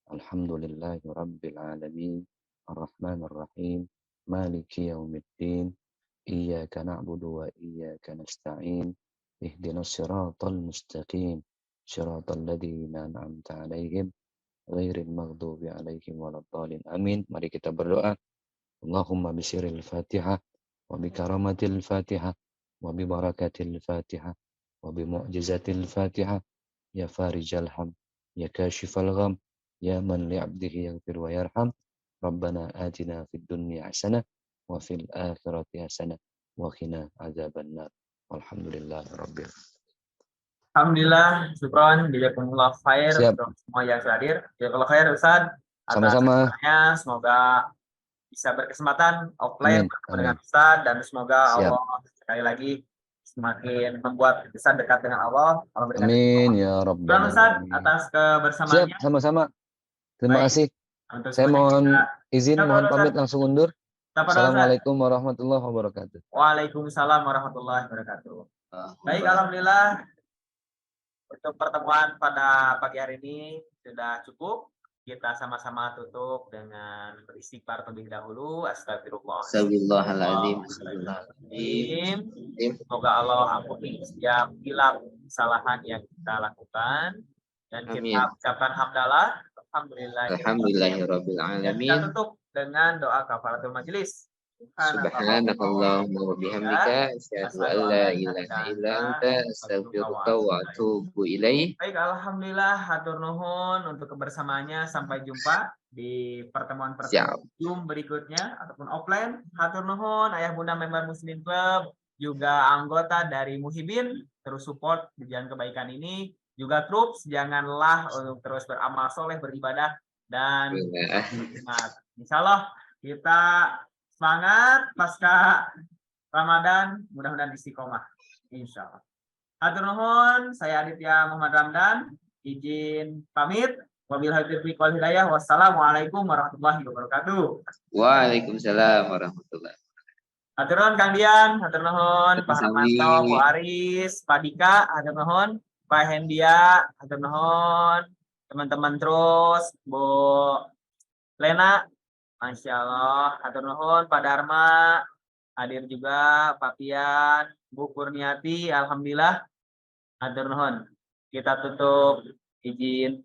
Alhamdulillahi rabbil alamin. Arrahmanir rahim. Maliki yaumiddin. Iyyaka na'budu wa iyyaka nasta'in. Ihdinas siratal mustaqim. Siratal ladzina an'amta 'alaihim ghairil maghdubi 'alaihim waladdallin. Amin. Mari kita berdoa. Allahumma bisiril Fatihah wa bi karamatil Fatihah wa bi barakatil Fatihah wa bi mu'jizatil Fatihah ya farijal ham ya kashifal gham ya man li 'abdihi yaghfir wa yarham. Rabbana atina fid dunya hasanah wa fil akhirati hasanah wa qina adzabannar. Walhamdulillahirabbil alamin. Alhamdulillah, syukron, jazakumullah khair untuk semua yang hadir. Jazakallah khair Ustaz. Sama-sama. Semoga bisa berkesempatan offline dengan Ustaz dan semoga Allah sekali lagi semakin membuat Ustaz dekat dengan Allah. Amin ya rabbal alamin. Ustaz atas kebersamaannya. Siap, sama-sama. Terima kasih. Saya mohon izin, mohon pamit langsung undur. Assalamualaikum warahmatullahi wabarakatuh. Waalaikumsalam warahmatullahi wabarakatuh. Baik, alhamdulillah untuk pertemuan pada pagi hari ini sudah cukup. Kita sama-sama tutup dengan beristighfar terlebih dahulu. Astagfirullahaladzim. Semoga Allah ampuni setiap hilaf kesalahan yang kita lakukan dan kita ucapkan hamdalah. Alhamdulillahirabbil alamin. Kita tutup dengan doa kafaratul majelis. Subhanakallahumma wa bihamdika asyhadu an la ilaha illa anta astaghfiruka wa atubu ilaik. Baik, alhamdulillah, hatur nuhun untuk kebersamaannya. Sampai jumpa di pertemuan Zoom berikutnya ataupun offline. Hatur nuhun ayah bunda member Muslim Club. juga anggota dari Muhibin, terus support di jalan kebaikan ini. Juga troops, janganlah untuk terus beramal soleh, beribadah, dan semangat. Insya Allah kita semangat pasca Ramadan, mudah-mudahan istiqomah. Insya Allah. Hatur nuhun, saya Aditya Muhammad Ramdan, izin pamit. Wabillahi taufiq wal hidayah. Wassalamualaikum warahmatullahi wabarakatuh. Waalaikumsalam warahmatullahi wabarakatuh. Hatur nuhun Kang Dian, hatur nuhun Pak Harmanto, Bu Aris, Pak Dika, hatur nuhun Pak Hendia, hatur nuhun teman-teman terus, Bu Lena, Masya Allah, hatur nuhun Pak Dharma, hadir juga Pak Pian, Bu Kurniati, alhamdulillah, hatur nuhun. Kita tutup, izin